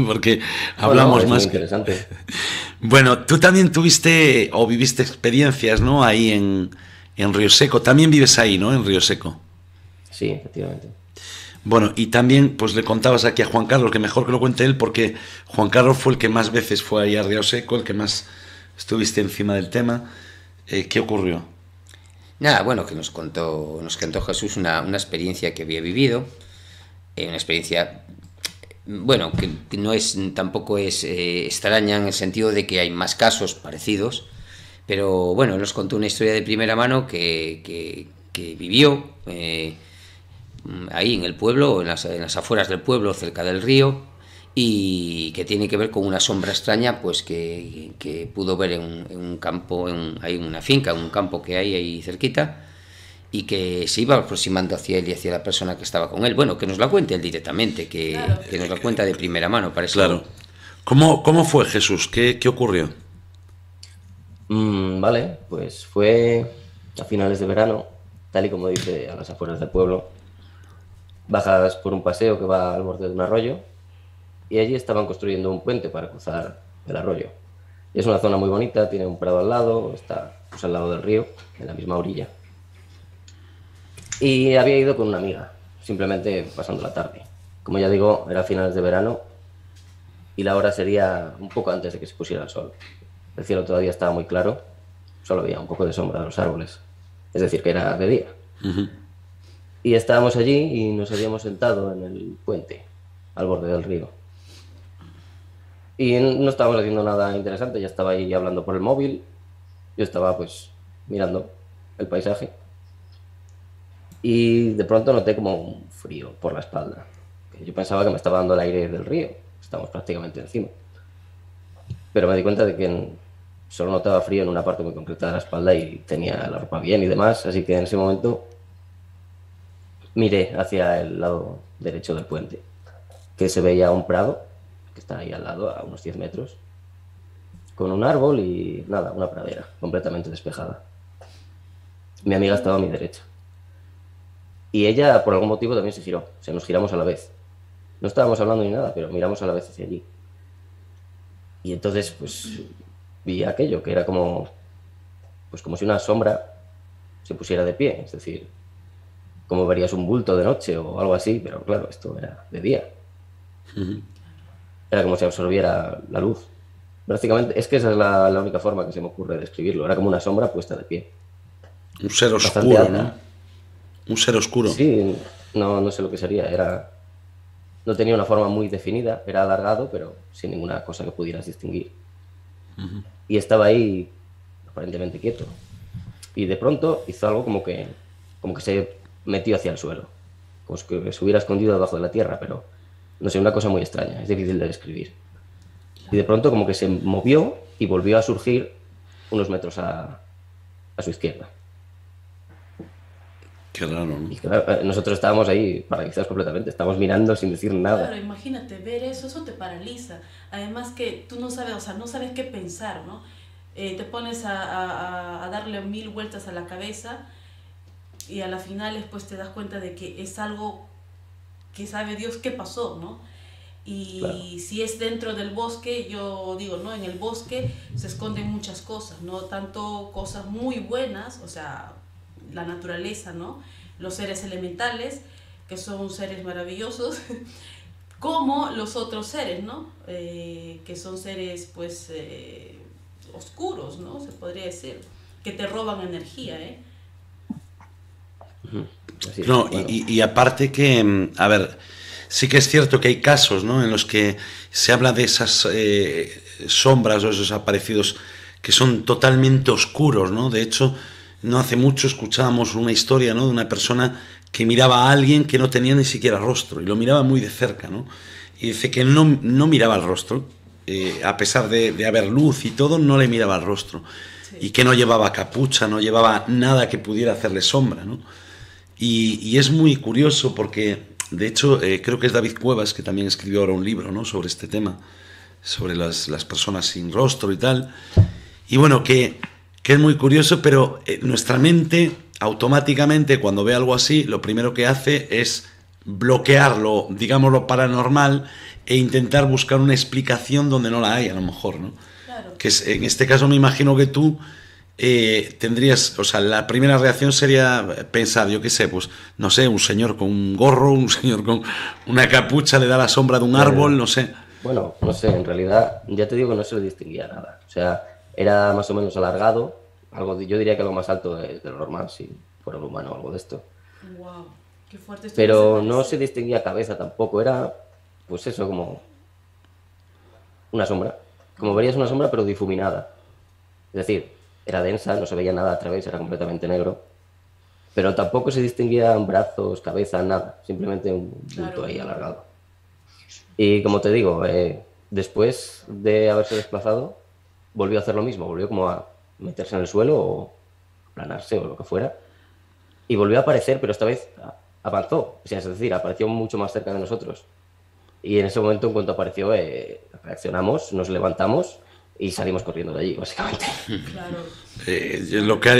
porque hablamos más. Muy interesante. Bueno, tú también tuviste o viviste experiencias, ¿no? Ahí en Río Seco. También vives ahí, ¿no? En Río Seco. Sí, efectivamente. Bueno, y también pues le contabas aquí a Juan Carlos, que mejor que lo cuente él, porque Juan Carlos fue el que más veces fue ahí a Río Seco, el que más estuviste encima del tema. ¿Qué ocurrió? Nada, bueno, que nos contó Jesús una experiencia que había vivido, una experiencia, bueno, que no es, tampoco es extraña en el sentido de que hay más casos parecidos, pero bueno, nos contó una historia de primera mano que vivió ahí en el pueblo, en las afueras del pueblo, cerca del río, y que tiene que ver con una sombra extraña pues que pudo ver en un campo, hay una finca, un campo que hay ahí cerquita, y que se iba aproximando hacia él y hacia la persona que estaba con él. Bueno, que nos la cuente él directamente, que nos la cuenta de primera mano, parece. Claro. ¿Cómo fue, Jesús? ¿Qué ocurrió? Vale, pues fue a finales de verano, tal y como dice, a las afueras del pueblo. Bajas por un paseo que va al borde de un arroyo, y allí estaban construyendo un puente para cruzar el arroyo. Y es una zona muy bonita, tiene un prado al lado, está pues al lado del río, en la misma orilla. Y había ido con una amiga, simplemente pasando la tarde. Como ya digo, era finales de verano y la hora sería un poco antes de que se pusiera el sol. El cielo todavía estaba muy claro, solo había un poco de sombra de los árboles. Es decir, que era de día. Y estábamos allí y nos habíamos sentado en el puente, al borde del río. Y no estábamos haciendo nada interesante, ya estaba ahí hablando por el móvil, yo estaba pues mirando el paisaje. Y de pronto noté como un frío por la espalda. Yo pensaba que me estaba dando el aire del río, estamos prácticamente encima. Pero me di cuenta de que solo notaba frío en una parte muy concreta de la espalda y tenía la ropa bien y demás, así que en ese momento miré hacia el lado derecho del puente, que se veía un prado, que está ahí al lado, a unos 10 metros, con un árbol y nada, una pradera completamente despejada. Mi amiga estaba a mi derecha. Y ella, por algún motivo, también se giró. O sea, nos giramos a la vez. No estábamos hablando ni nada, pero miramos a la vez hacia allí. Y entonces, pues, vi aquello, que era como, pues, como si una sombra se pusiera de pie. Es decir, como verías un bulto de noche o algo así, pero claro, esto era de día. Era como si absorbiera la luz. Prácticamente, es que esa es la única forma que se me ocurre de describirlo. Era como una sombra puesta de pie. Un ser Bastante oscuro, alta. ¿no? Un ser oscuro. Sí, no sé lo que sería. No tenía una forma muy definida, era alargado, pero sin ninguna cosa que pudieras distinguir. Y estaba ahí aparentemente quieto. Y de pronto hizo algo como que se metió hacia el suelo. Como que se hubiera escondido debajo de la tierra, pero no sé, una cosa muy extraña, es difícil de describir. Y de pronto como que se movió y volvió a surgir unos metros a su izquierda. Qué raro, ¿no? Y claro, nosotros estábamos ahí paralizados completamente, estábamos mirando sin decir nada. Claro, imagínate, ver eso te paraliza. Además que tú no sabes, o sea, no sabes qué pensar, ¿no? Te pones a darle 1000 vueltas a la cabeza y a la final después te das cuenta de que es algo que sabe Dios qué pasó, ¿no? Y Claro. si es dentro del bosque, yo digo, ¿no? En el bosque se esconden muchas cosas, no tanto cosas muy buenas, o sea, la naturaleza, ¿no? Los seres elementales, que son seres maravillosos, como los otros seres, ¿no? Que son seres, pues, oscuros, ¿no? Se podría decir, que te roban energía, ¿eh? Así es, No, bueno. y aparte que, a ver, sí que es cierto que hay casos, ¿no?, en los que se habla de esas sombras o esos aparecidos que son totalmente oscuros, ¿no? De hecho, no hace mucho escuchábamos una historia, ¿no?, de una persona que miraba a alguien que no tenía ni siquiera rostro y lo miraba muy de cerca, ¿no? Y dice que no miraba el rostro, a pesar de haber luz y todo, no le miraba el rostro. Sí. Y que no llevaba capucha, no llevaba nada que pudiera hacerle sombra, ¿no? Y es muy curioso porque, de hecho, creo que es David Cuevas, que también escribió ahora un libro, ¿no?, sobre este tema, sobre las personas sin rostro y tal. Y bueno, que es muy curioso, pero nuestra mente automáticamente cuando ve algo así, lo primero que hace es bloquearlo, digámoslo, paranormal, e intentar buscar una explicación donde no la hay, a lo mejor, ¿no? Claro. Que es, en este caso me imagino que tú tendrías, o sea, la primera reacción sería pensar, yo qué sé, pues, no sé, un señor con un gorro, un señor con una capucha le da la sombra de un árbol, no sé. Bueno, no sé, en realidad, ya te digo que no se le distinguía nada. O sea, era más o menos alargado, yo diría que algo más alto de lo normal, si fuera un humano o algo de esto. Wow, qué fuerte. Esto Pero no se distinguía cabeza tampoco, era, pues eso, como una sombra. Como verías una sombra, pero difuminada. Es decir, era densa, no se veía nada a través, era completamente negro. Pero tampoco se distinguían brazos, cabeza, nada. Simplemente un bulto ahí alargado. Y como te digo, después de haberse desplazado, volvió a hacer lo mismo. Volvió como a meterse en el suelo o aplanarse o lo que fuera. Y volvió a aparecer, pero esta vez avanzó. O sea, es decir, apareció mucho más cerca de nosotros. Y en ese momento, en cuanto apareció, reaccionamos, nos levantamos y salimos corriendo de allí, básicamente. Claro.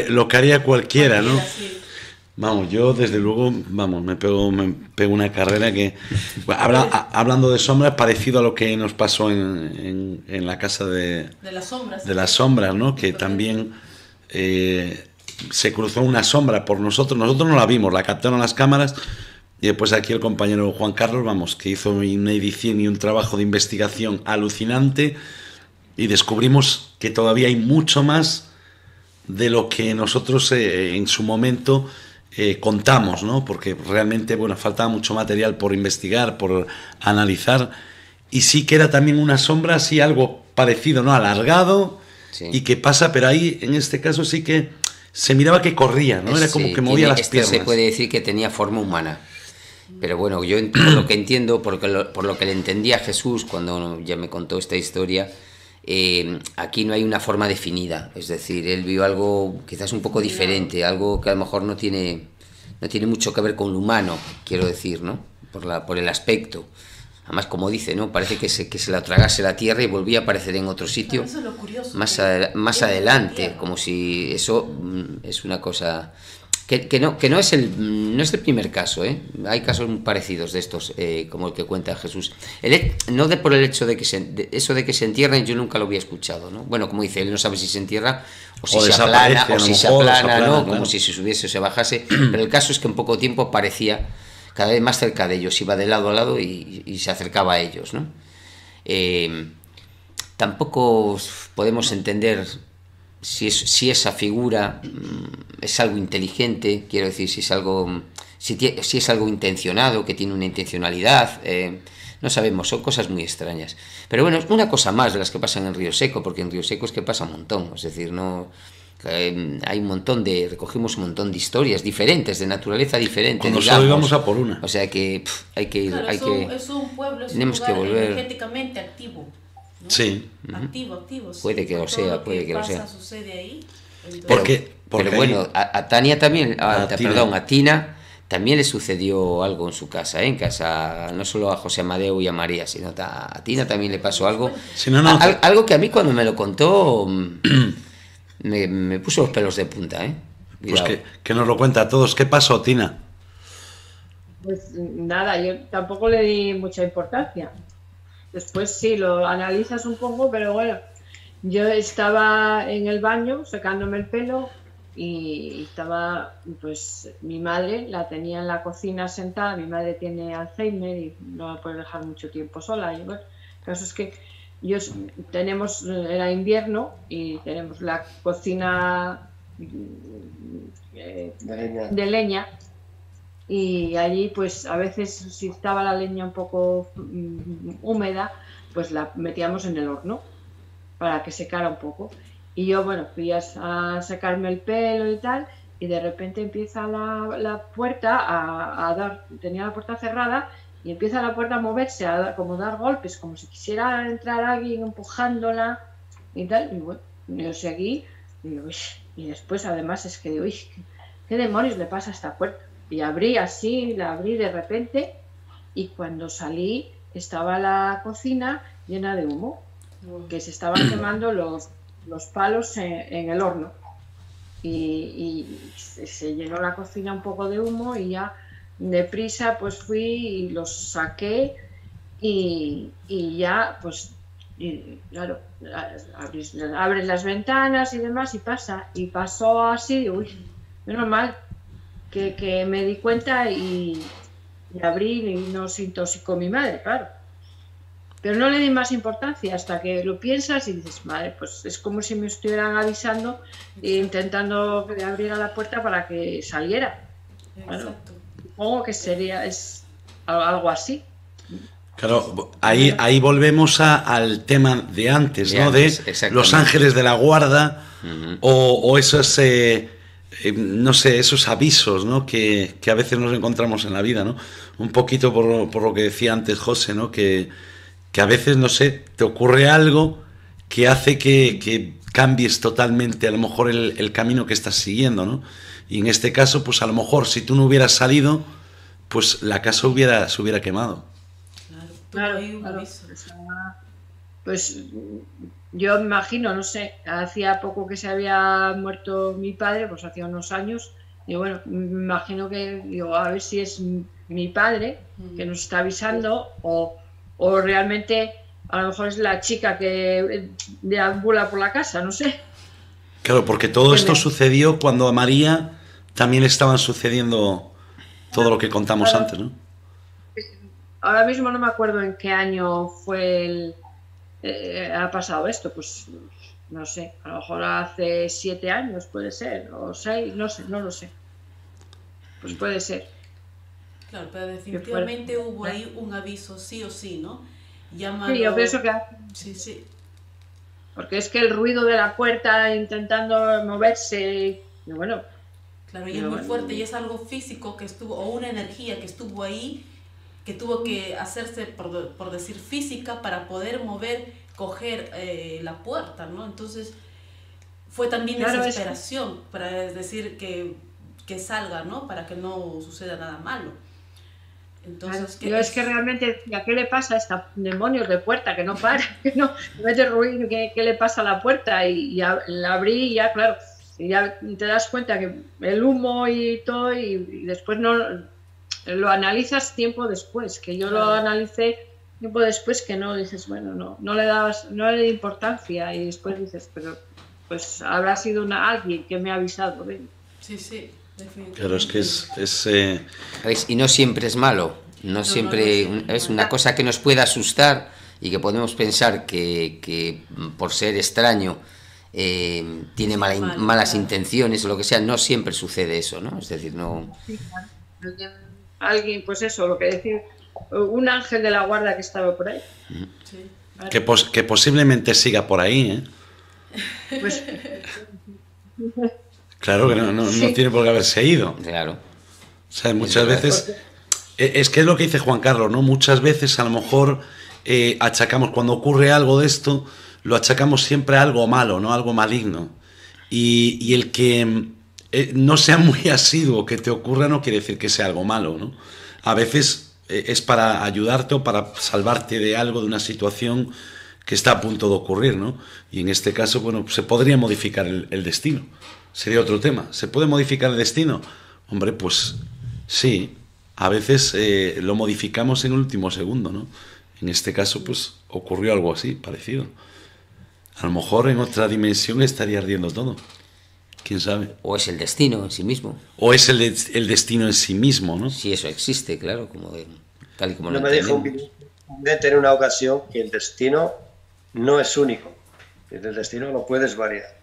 Lo que haría cualquiera, ¿no? Sí. Vamos, yo desde luego, vamos, me pego una carrera que, bueno, hablando de sombras, parecido a lo que nos pasó en la casa de las sombras. De las sombras, ¿no? Que también se cruzó una sombra por nosotros no la vimos, la captaron las cámaras. Y después aquí el compañero Juan Carlos, vamos, que hizo una edición y un trabajo de investigación alucinante y descubrimos que todavía hay mucho más de lo que nosotros en su momento contamos, ¿no? Porque realmente, bueno, faltaba mucho material por investigar, por analizar, y sí que era también una sombra así algo parecido, ¿no? Alargado, sí. Y que pasa, pero ahí en este caso sí que se miraba que corría, ¿no? Era como que movía las piernas. Se puede decir que tenía forma humana. Pero bueno, yo por lo que entiendo, por lo que le entendía a Jesús cuando ya me contó esta historia, aquí no hay una forma definida. Es decir, él vio algo quizás un poco diferente, algo que a lo mejor no tiene mucho que ver con lo humano, quiero decir, ¿no? Por el aspecto. Además, como dice, ¿no? Parece que se la tragase la tierra y volvía a aparecer en otro sitio, eso es lo curioso, más adelante, como si eso es una cosa que no es el primer caso, ¿eh? Hay casos muy parecidos de estos, como el que cuenta Jesús. Por el hecho de que se entierren, yo nunca lo había escuchado, ¿no? Bueno, como dice, él no sabe si se entierra o si se aplana, ¿no? Como si se subiese o se bajase, pero el caso es que en poco tiempo aparecía cada vez más cerca de ellos, iba de lado a lado y se acercaba a ellos, ¿no? Tampoco podemos entender si esa figura es algo inteligente, quiero decir, si es algo intencionado, que tiene una intencionalidad, no sabemos, son cosas muy extrañas. Pero bueno, es una cosa más de las que pasan en Río Seco, porque en Río Seco es que pasa un montón, es decir, hay recogimos un montón de historias diferentes, de naturaleza diferente. Cuando solo íbamos a por una. O sea que hay que ir, claro, es un pueblo, es tenemos un lugar que volver energéticamente activo, ¿no? Sí. Activo, sí. Puede que lo sea, puede que lo sea. Sucede ahí. Porque pero bueno, a Tania también, a Tina también le sucedió algo en su casa, en casa, no solo a José Amadeu y a María, sino a Tina también le pasó algo. Si algo que a mí cuando me lo contó me puso los pelos de punta, ¿eh? Pues que nos lo cuenta a todos. ¿Qué pasó, Tina? Pues nada, yo tampoco le di mucha importancia. Después sí, lo analizas un poco, pero bueno, yo estaba en el baño secándome el pelo y estaba, pues mi madre la tenía en la cocina sentada. Mi madre tiene Alzheimer y no la puede dejar mucho tiempo sola. Y bueno, el caso es que era invierno y tenemos la cocina de leña. Y allí pues a veces si estaba la leña un poco húmeda, pues la metíamos en el horno para que secara un poco. Y yo, bueno, fui a sacarme el pelo y tal, y de repente empieza la puerta tenía la puerta cerrada y empieza la puerta a moverse, como dar golpes, como si quisiera entrar alguien empujándola y tal. Y bueno, yo seguí y después además es que digo, ¿qué demonios le pasa a esta puerta? Y la abrí de repente, y cuando salí estaba la cocina llena de humo, que se estaban quemando los palos en el horno. Y se llenó la cocina un poco de humo y ya deprisa pues fui y los saqué y ya pues claro, abres las ventanas y demás y pasó así, menos mal que me di cuenta y abrí y no se intoxicó mi madre, claro. Pero no le di más importancia hasta que lo piensas y dices, madre, pues es como si me estuvieran avisando e intentando que abriera la puerta para que saliera. Bueno, supongo que es algo así. Claro, ahí volvemos al tema de antes, ¿no? De los ángeles de la guarda, o esos, no sé, esos avisos, ¿no? Que a veces nos encontramos en la vida, ¿no? Un poquito por lo que decía antes José, ¿no? Que a veces, no sé, te ocurre algo que hace que cambies totalmente a lo mejor el camino que estás siguiendo, ¿no? Y en este caso, pues a lo mejor si tú no hubieras salido, pues la casa se hubiera quemado. Claro. Pues yo me imagino, no sé, hacía poco que se había muerto mi padre, pues hacía unos años, y bueno, me imagino que, a ver si es mi padre que nos está avisando o realmente a lo mejor es la chica que deambula por la casa, no sé. Claro, porque todo esto sucedió cuando a María también estaban sucediendo todo lo que contamos antes, ¿no? Ahora mismo no me acuerdo en qué año ha pasado esto, pues no sé, a lo mejor hace 7 años puede ser, o 6, no sé, no lo sé. pues puede ser. Claro, pero definitivamente hubo ahí un aviso sí o sí, ¿no? Llámalo... Sí, yo pienso que... Sí, sí. Porque es que el ruido de la puerta intentando moverse, y bueno... Claro, y es muy fuerte, y es algo físico que estuvo, o una energía que estuvo ahí, que tuvo que hacerse, por decir, física, para poder mover, coger la puerta, ¿no? Entonces, fue también desesperación, para decir que salga, ¿no? Para que no suceda nada malo. Entonces, yo es que realmente decía, ¿qué le pasa a esta demonios de puerta que no para, que no mete ruido, ¿qué le pasa a la puerta? Y ya la abrí y ya, claro, y ya te das cuenta que el humo y todo, y después no lo analizas tiempo después, que yo lo analicé tiempo después, que no dices, bueno, no le da importancia, y después dices, pero pues habrá sido alguien que me ha avisado. Sí, sí. Claro, es que y no siempre es malo, no siempre es una cosa que nos puede asustar y que podemos pensar que por ser extraño tiene malas intenciones o lo que sea. No siempre sucede eso, ¿no? Es decir, no... Sí, claro. Alguien, pues eso, lo que decir, un ángel de la guarda que estaba por ahí. Sí. Que posiblemente siga por ahí, ¿eh? Pues... Claro que no tiene por qué haberse ido. Claro. O sea, muchas veces... Es que es lo que dice Juan Carlos, ¿no? Muchas veces a lo mejor achacamos, cuando ocurre algo de esto, lo achacamos siempre a algo malo, ¿no? Algo maligno. Y el que no sea muy asiduo que te ocurra no quiere decir que sea algo malo, ¿no? A veces es para ayudarte o para salvarte de algo, de una situación que está a punto de ocurrir, ¿no? Y en este caso, bueno, se podría modificar el destino. Sería otro tema. ¿Se puede modificar el destino? Hombre, pues sí. A veces lo modificamos en el último segundo, ¿no? En este caso, pues ocurrió algo así, parecido. A lo mejor en otra dimensión estaría ardiendo todo. ¿Quién sabe? O es el destino en sí mismo. O es el destino en sí mismo, ¿no? Si eso existe, claro, tal y como lo me dijo un vidente en una ocasión que el destino no es único. El destino lo puedes variar.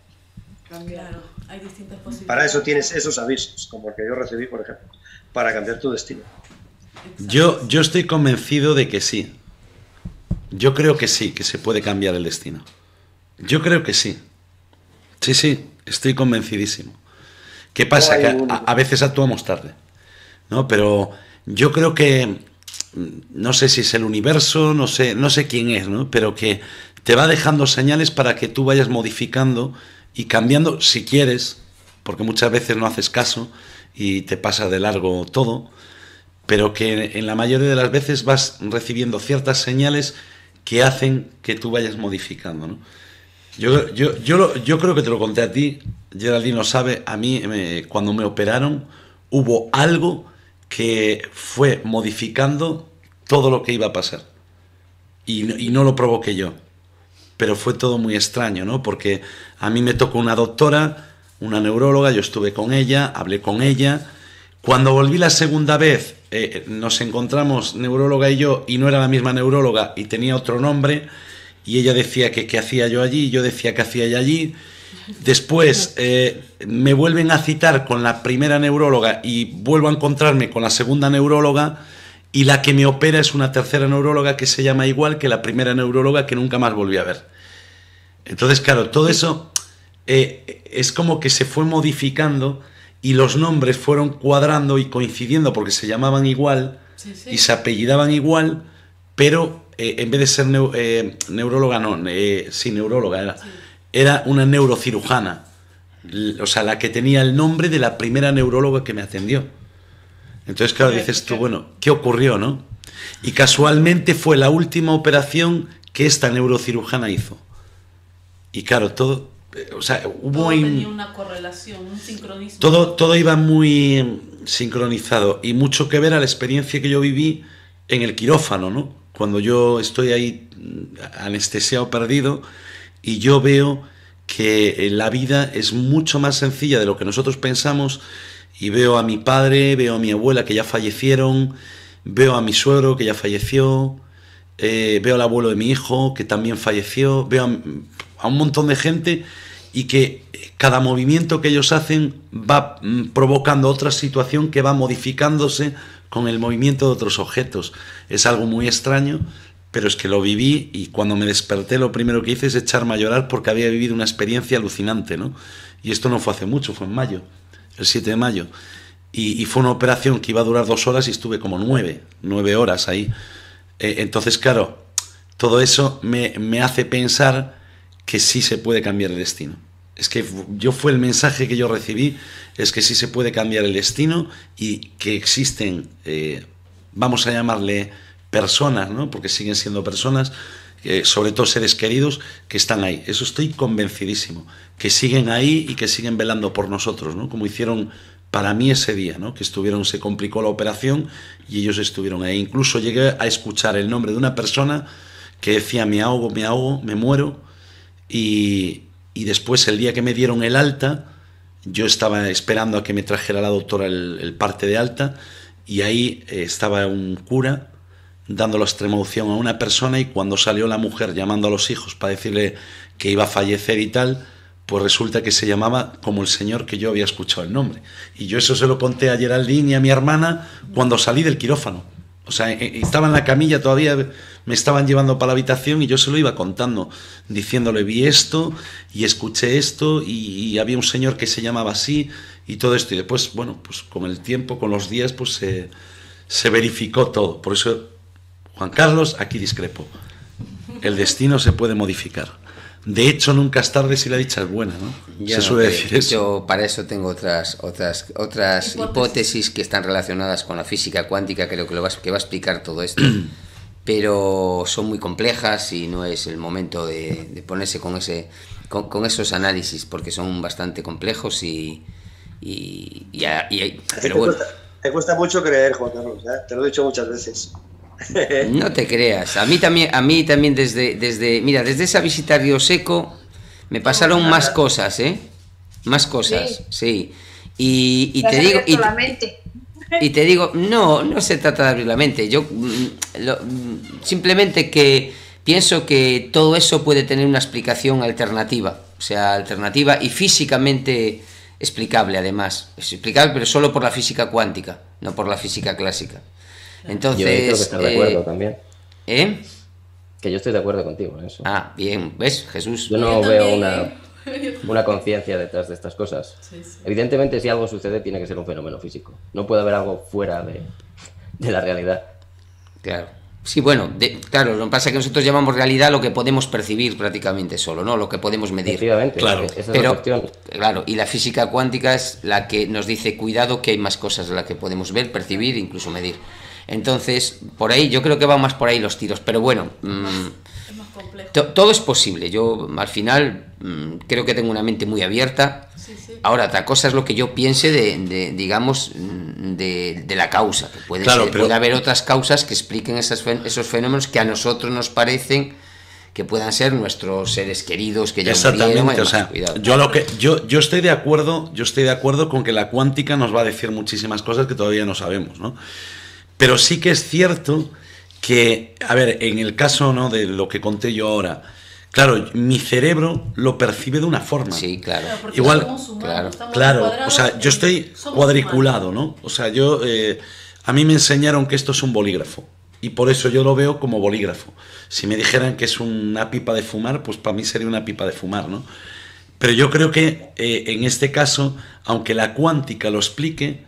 Claro, hay distintas posibilidades. Para eso tienes esos avisos, como el que yo recibí, por ejemplo, para cambiar tu destino. Yo estoy convencido de que sí. Yo creo que sí, que se puede cambiar el destino. Yo creo que sí. Sí, estoy convencidísimo. ¿Qué pasa? Que a veces actuamos tarde, ¿no? Pero yo creo que, no sé si es el universo, no sé quién es, ¿no? Pero que te va dejando señales para que tú vayas modificando y cambiando, si quieres, porque muchas veces no haces caso y te pasa de largo todo, pero que en la mayoría de las veces vas recibiendo ciertas señales que hacen que tú vayas modificando, ¿no? Yo creo que te lo conté a ti, Geraldine lo sabe, a mí cuando me operaron hubo algo que fue modificando todo lo que iba a pasar y no lo provoqué yo. Pero fue todo muy extraño, ¿no? Porque a mí me tocó una doctora, una neuróloga, yo estuve con ella, hablé con ella. Cuando volví la segunda vez, nos encontramos, neuróloga y yo, y no era la misma neuróloga y tenía otro nombre, y ella decía que qué hacía yo allí, y yo decía que hacía ella allí. Después me vuelven a citar con la primera neuróloga y vuelvo a encontrarme con la segunda neuróloga, y la que me opera es una tercera neuróloga que se llama igual que la primera neuróloga, que nunca más volví a ver. Entonces, claro, todo eso es como que se fue modificando y los nombres fueron cuadrando y coincidiendo porque se llamaban igual y se apellidaban igual, pero en vez de ser neuróloga, neuróloga era una neurocirujana, o sea, la que tenía el nombre de la primera neuróloga que me atendió. Entonces, claro, dices tú, bueno, ¿qué ocurrió, no? Y casualmente fue la última operación que esta neurocirujana hizo. Y claro, todo, o sea, todo tenía una correlación, un sincronismo. Todo iba muy sincronizado y mucho que ver a la experiencia que yo viví en el quirófano, ¿no? Cuando yo estoy ahí anestesiado, perdido, y yo veo que la vida es mucho más sencilla de lo que nosotros pensamos. Y veo a mi padre, veo a mi abuela que ya fallecieron, veo a mi suegro que ya falleció, veo al abuelo de mi hijo que también falleció, veo a un montón de gente y que cada movimiento que ellos hacen va provocando otra situación que va modificándose con el movimiento de otros objetos. Es algo muy extraño, pero es que lo viví, y cuando me desperté lo primero que hice es echarme a llorar porque había vivido una experiencia alucinante, ¿no? Y esto no fue hace mucho, fue en mayo, el 7 de mayo. Y fue una operación que iba a durar 2 horas y estuve como 9 horas ahí. Entonces, claro, todo eso me hace pensar que sí se puede cambiar el destino. Es que fue el mensaje que yo recibí, es que sí se puede cambiar el destino y que existen, vamos a llamarle personas, ¿no? Porque siguen siendo personas, sobre todo seres queridos, que están ahí. Eso estoy convencidísimo, que siguen ahí y que siguen velando por nosotros, ¿no? Como hicieron para mí ese día, ¿no? Que se complicó la operación y ellos estuvieron ahí. Incluso llegué a escuchar el nombre de una persona que decía: me ahogo, me muero. Y después, el día que me dieron el alta, yo estaba esperando a que me trajera la doctora el parte de alta, y ahí estaba un cura dando la extremaunción a una persona, y cuando salió la mujer llamando a los hijos para decirle que iba a fallecer y tal, pues resulta que se llamaba como el señor que yo había escuchado el nombre. Y yo eso se lo conté a Geraldine y a mi hermana cuando salí del quirófano. O sea, estaba en la camilla todavía, me estaban llevando para la habitación y yo se lo iba contando, diciéndole: vi esto y escuché esto y había un señor que se llamaba así y todo esto. Y después, bueno, pues con el tiempo, con los días, pues se verificó todo. Por eso, Juan Carlos, aquí discrepo. El destino se puede modificar. De hecho, nunca es tarde si la dicha es buena, ¿no? Se suele decir eso. Yo para eso tengo otras hipótesis que están relacionadas con la física cuántica, creo que va a explicar todo esto, pero son muy complejas y no es el momento de ponerse con esos análisis, porque son bastante complejos pero bueno. Te cuesta mucho creer, Juan Carlos, ¿eh? Te lo he dicho muchas veces. No te creas, a mí también desde esa visita a Río Seco me pasaron más cosas, más cosas, sí. Y te digo, no se trata de abrir la mente. Yo simplemente que pienso que todo eso puede tener una explicación alternativa, o sea, alternativa y físicamente explicable, además, explicable, pero solo por la física cuántica, no por la física clásica. Entonces, yo creo que estás de acuerdo también. Que yo estoy de acuerdo contigo en eso. Ah, bien, ¿ves, Jesús? Yo no veo una conciencia detrás de estas cosas. Sí. Evidentemente, si algo sucede, tiene que ser un fenómeno físico. No puede haber algo fuera de la realidad. Claro. Sí, bueno, claro, lo que pasa es que nosotros llamamos realidad lo que podemos percibir prácticamente solo, ¿no? Lo que podemos medir. Efectivamente, claro. Esa es la cuestión. Claro, y la física cuántica es la que nos dice: cuidado, que hay más cosas de las que podemos ver, percibir e incluso medir. Entonces, por ahí, yo creo que van más por ahí los tiros, pero bueno, es más complejo. Todo es posible. Yo, al final, creo que tengo una mente muy abierta. Sí. Ahora, otra cosa es lo que yo piense digamos, de la causa. Que puede haber otras causas que expliquen esos fenómenos que a nosotros nos parecen que puedan ser nuestros seres queridos que ya murieron. O sea, yo estoy de acuerdo con que la cuántica nos va a decir muchísimas cosas que todavía no sabemos, ¿no? Pero sí que es cierto que, a ver, en el caso, ¿no?, de lo que conté yo ahora, claro, mi cerebro lo percibe de una forma. Sí, claro. Igual, somos humanos, claro, o sea, yo estoy cuadriculado, ¿no? O sea, a mí me enseñaron que esto es un bolígrafo y por eso yo lo veo como bolígrafo. Si me dijeran que es una pipa de fumar, pues para mí sería una pipa de fumar, ¿no? Pero yo creo que en este caso, aunque la cuántica lo explique,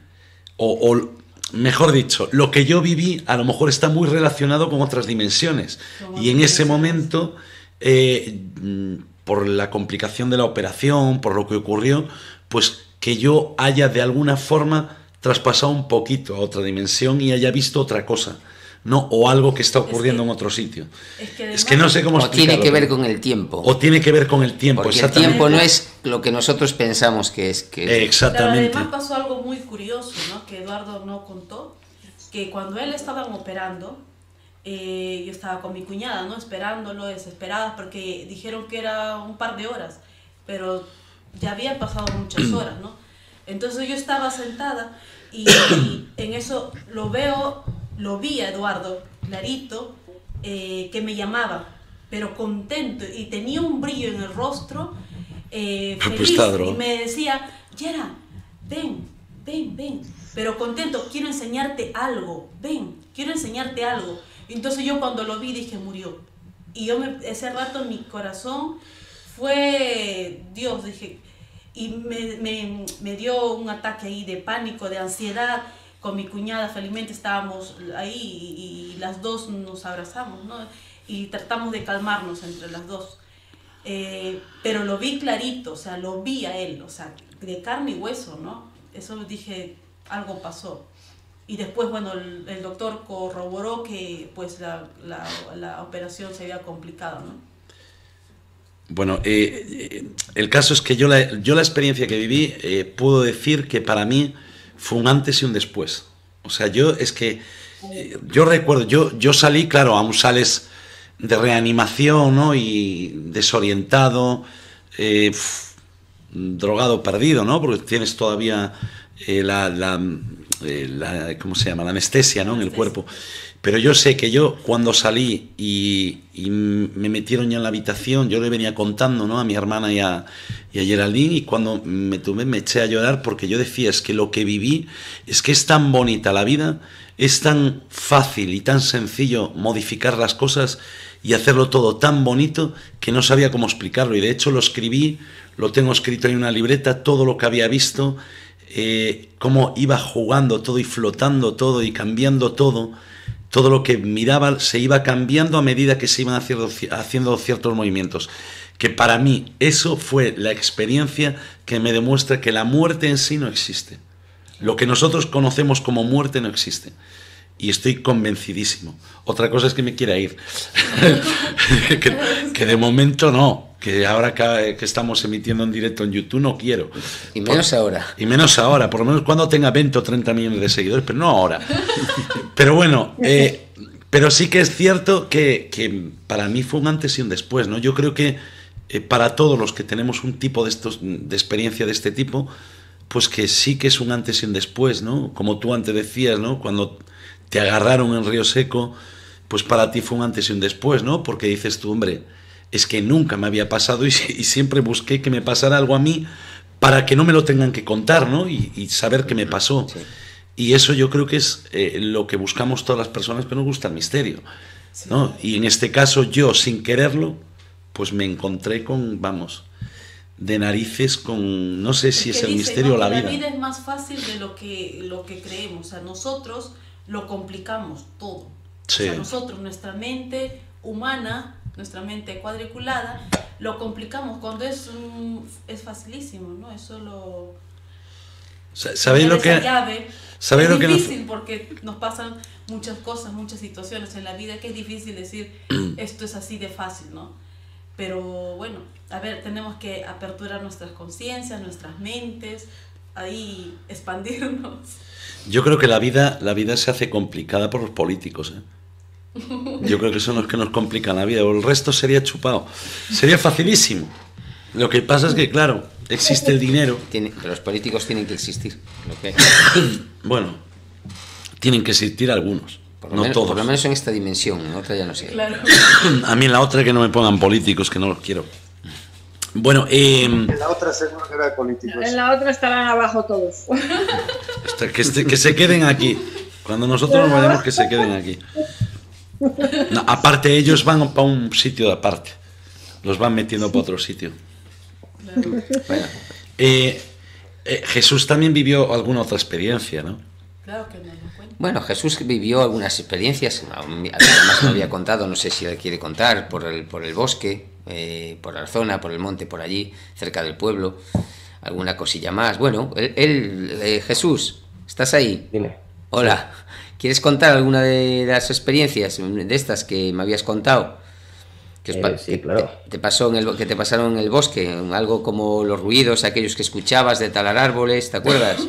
o mejor dicho, lo que yo viví a lo mejor está muy relacionado con otras dimensiones. Y en ese momento, por la complicación de la operación, por lo que ocurrió, pues que yo haya de alguna forma traspasado un poquito a otra dimensión y haya visto otra cosa, ¿no? O algo que está ocurriendo en otro sitio. Es que no sé cómo explicarlo. O tiene que ver con el tiempo. O tiene que ver con el tiempo, porque el tiempo no es lo que nosotros pensamos que es. Exactamente. Pero además pasó algo muy curioso, ¿no?, que Eduardo no contó, que cuando él estaban operando, yo estaba con mi cuñada, ¿no?, esperándolo, desesperada, porque dijeron que era un par de horas, pero ya habían pasado muchas horas, ¿no? Entonces yo estaba sentada y en eso lo vi a Eduardo clarito, que me llamaba, pero contento, y tenía un brillo en el rostro feliz y me decía, Yera, ven, pero contento, quiero enseñarte algo, quiero enseñarte algo. Entonces yo cuando lo vi dije, murió. Y ese rato mi corazón fue Dios, dije, y me dio un ataque ahí de pánico, de ansiedad. Con mi cuñada felizmente estábamos ahí y las dos nos abrazamos, ¿no? Y tratamos de calmarnos entre las dos. Pero lo vi clarito, o sea, lo vi a él, o sea, de carne y hueso, ¿no? Eso dije, algo pasó. Y después, bueno, el doctor corroboró que pues la operación se había complicado, ¿no? Bueno, el caso es que yo la experiencia que viví, puedo decir que para mí fue un antes y un después. O sea, yo recuerdo, yo salí, claro, aún sales de reanimación, ¿no? Y desorientado, drogado, perdido, ¿no? Porque tienes todavía ¿cómo se llama? La anestesia, ¿no? En el cuerpo. Pero yo sé que yo cuando salí y me metieron ya en la habitación, yo le venía contando, ¿no? A mi hermana y a Geraldine, y cuando me eché a llorar porque yo decía, es que lo que viví, es que es tan bonita la vida, es tan fácil y tan sencillo modificar las cosas y hacerlo todo tan bonito que no sabía cómo explicarlo. Y de hecho lo escribí, lo tengo escrito en una libreta, todo lo que había visto, cómo iba jugando todo y flotando todo y cambiando todo. Todo lo que miraba se iba cambiando a medida que se iban haciendo ciertos movimientos. Que para mí eso fue la experiencia que me demuestra que la muerte en sí no existe. Lo que nosotros conocemos como muerte no existe. Y estoy convencidísimo. Otra cosa es que me quiera ir. que de momento no. Que ahora que estamos emitiendo en directo en YouTube no quiero. Y menos ahora. Y menos ahora, por lo menos cuando tenga 20 o 30 millones de seguidores, pero no ahora. Pero bueno, pero sí que es cierto que para mí fue un antes y un después, ¿no? Yo creo que para todos los que tenemos un tipo de experiencia de este tipo, pues que sí que es un antes y un después, ¿no? Como tú antes decías, ¿no? Cuando te agarraron en Río Seco, pues para ti fue un antes y un después, ¿no? Porque dices tú, hombre, es que nunca me había pasado y siempre busqué que me pasara algo a mí para que no me lo tengan que contar, ¿no? Y saber qué me pasó. Sí. Y eso yo creo que es lo que buscamos todas las personas, pero nos gusta el misterio, ¿no? Y en este caso yo, sin quererlo, pues me encontré con, vamos, de narices con, no sé si es el misterio o la vida. La vida es más fácil de lo que creemos. O sea, nosotros lo complicamos todo. Sí. O sea, nosotros, nuestra mente humana, nuestra mente cuadriculada, lo complicamos cuando es facilísimo, ¿no? Es solo... ¿Sabéis lo que...? ¿Sabéis lo que es difícil porque nos pasan muchas cosas, muchas situaciones en la vida que es difícil decir esto es así de fácil, ¿no? Pero bueno, a ver, tenemos que aperturar nuestras conciencias, nuestras mentes, ahí expandirnos. Yo creo que la vida se hace complicada por los políticos, ¿eh? Yo creo que son los que nos complican la vida. El resto sería chupado. Sería facilísimo. Lo que pasa es que, claro, existe el dinero. Pero los políticos tienen que existir. Bueno, tienen que existir algunos. No todos. Por lo menos en esta dimensión. En otra ya no sé. Claro. A mí en la otra que no me pongan políticos, que no los quiero. Bueno, en la otra seguro que no hay políticos. En la otra estarán abajo todos. Que se queden aquí. Cuando nosotros nos vayamos, que se queden aquí. No, aparte ellos van para un sitio de aparte, los van metiendo para otro sitio. Bueno, Jesús también vivió alguna otra experiencia, ¿no? Claro que no lo cuento. Bueno, Jesús vivió algunas experiencias, además me había contado, no sé si él quiere contar, por el bosque, por la zona, por el monte, por allí, cerca del pueblo, alguna cosilla más. Bueno, Jesús, ¿estás ahí? Dime. Hola. ¿Quieres contar alguna de las experiencias de estas que me habías contado? Sí, claro. Que te pasaron en el bosque, algo como los ruidos, aquellos que escuchabas de talar árboles, ¿te acuerdas?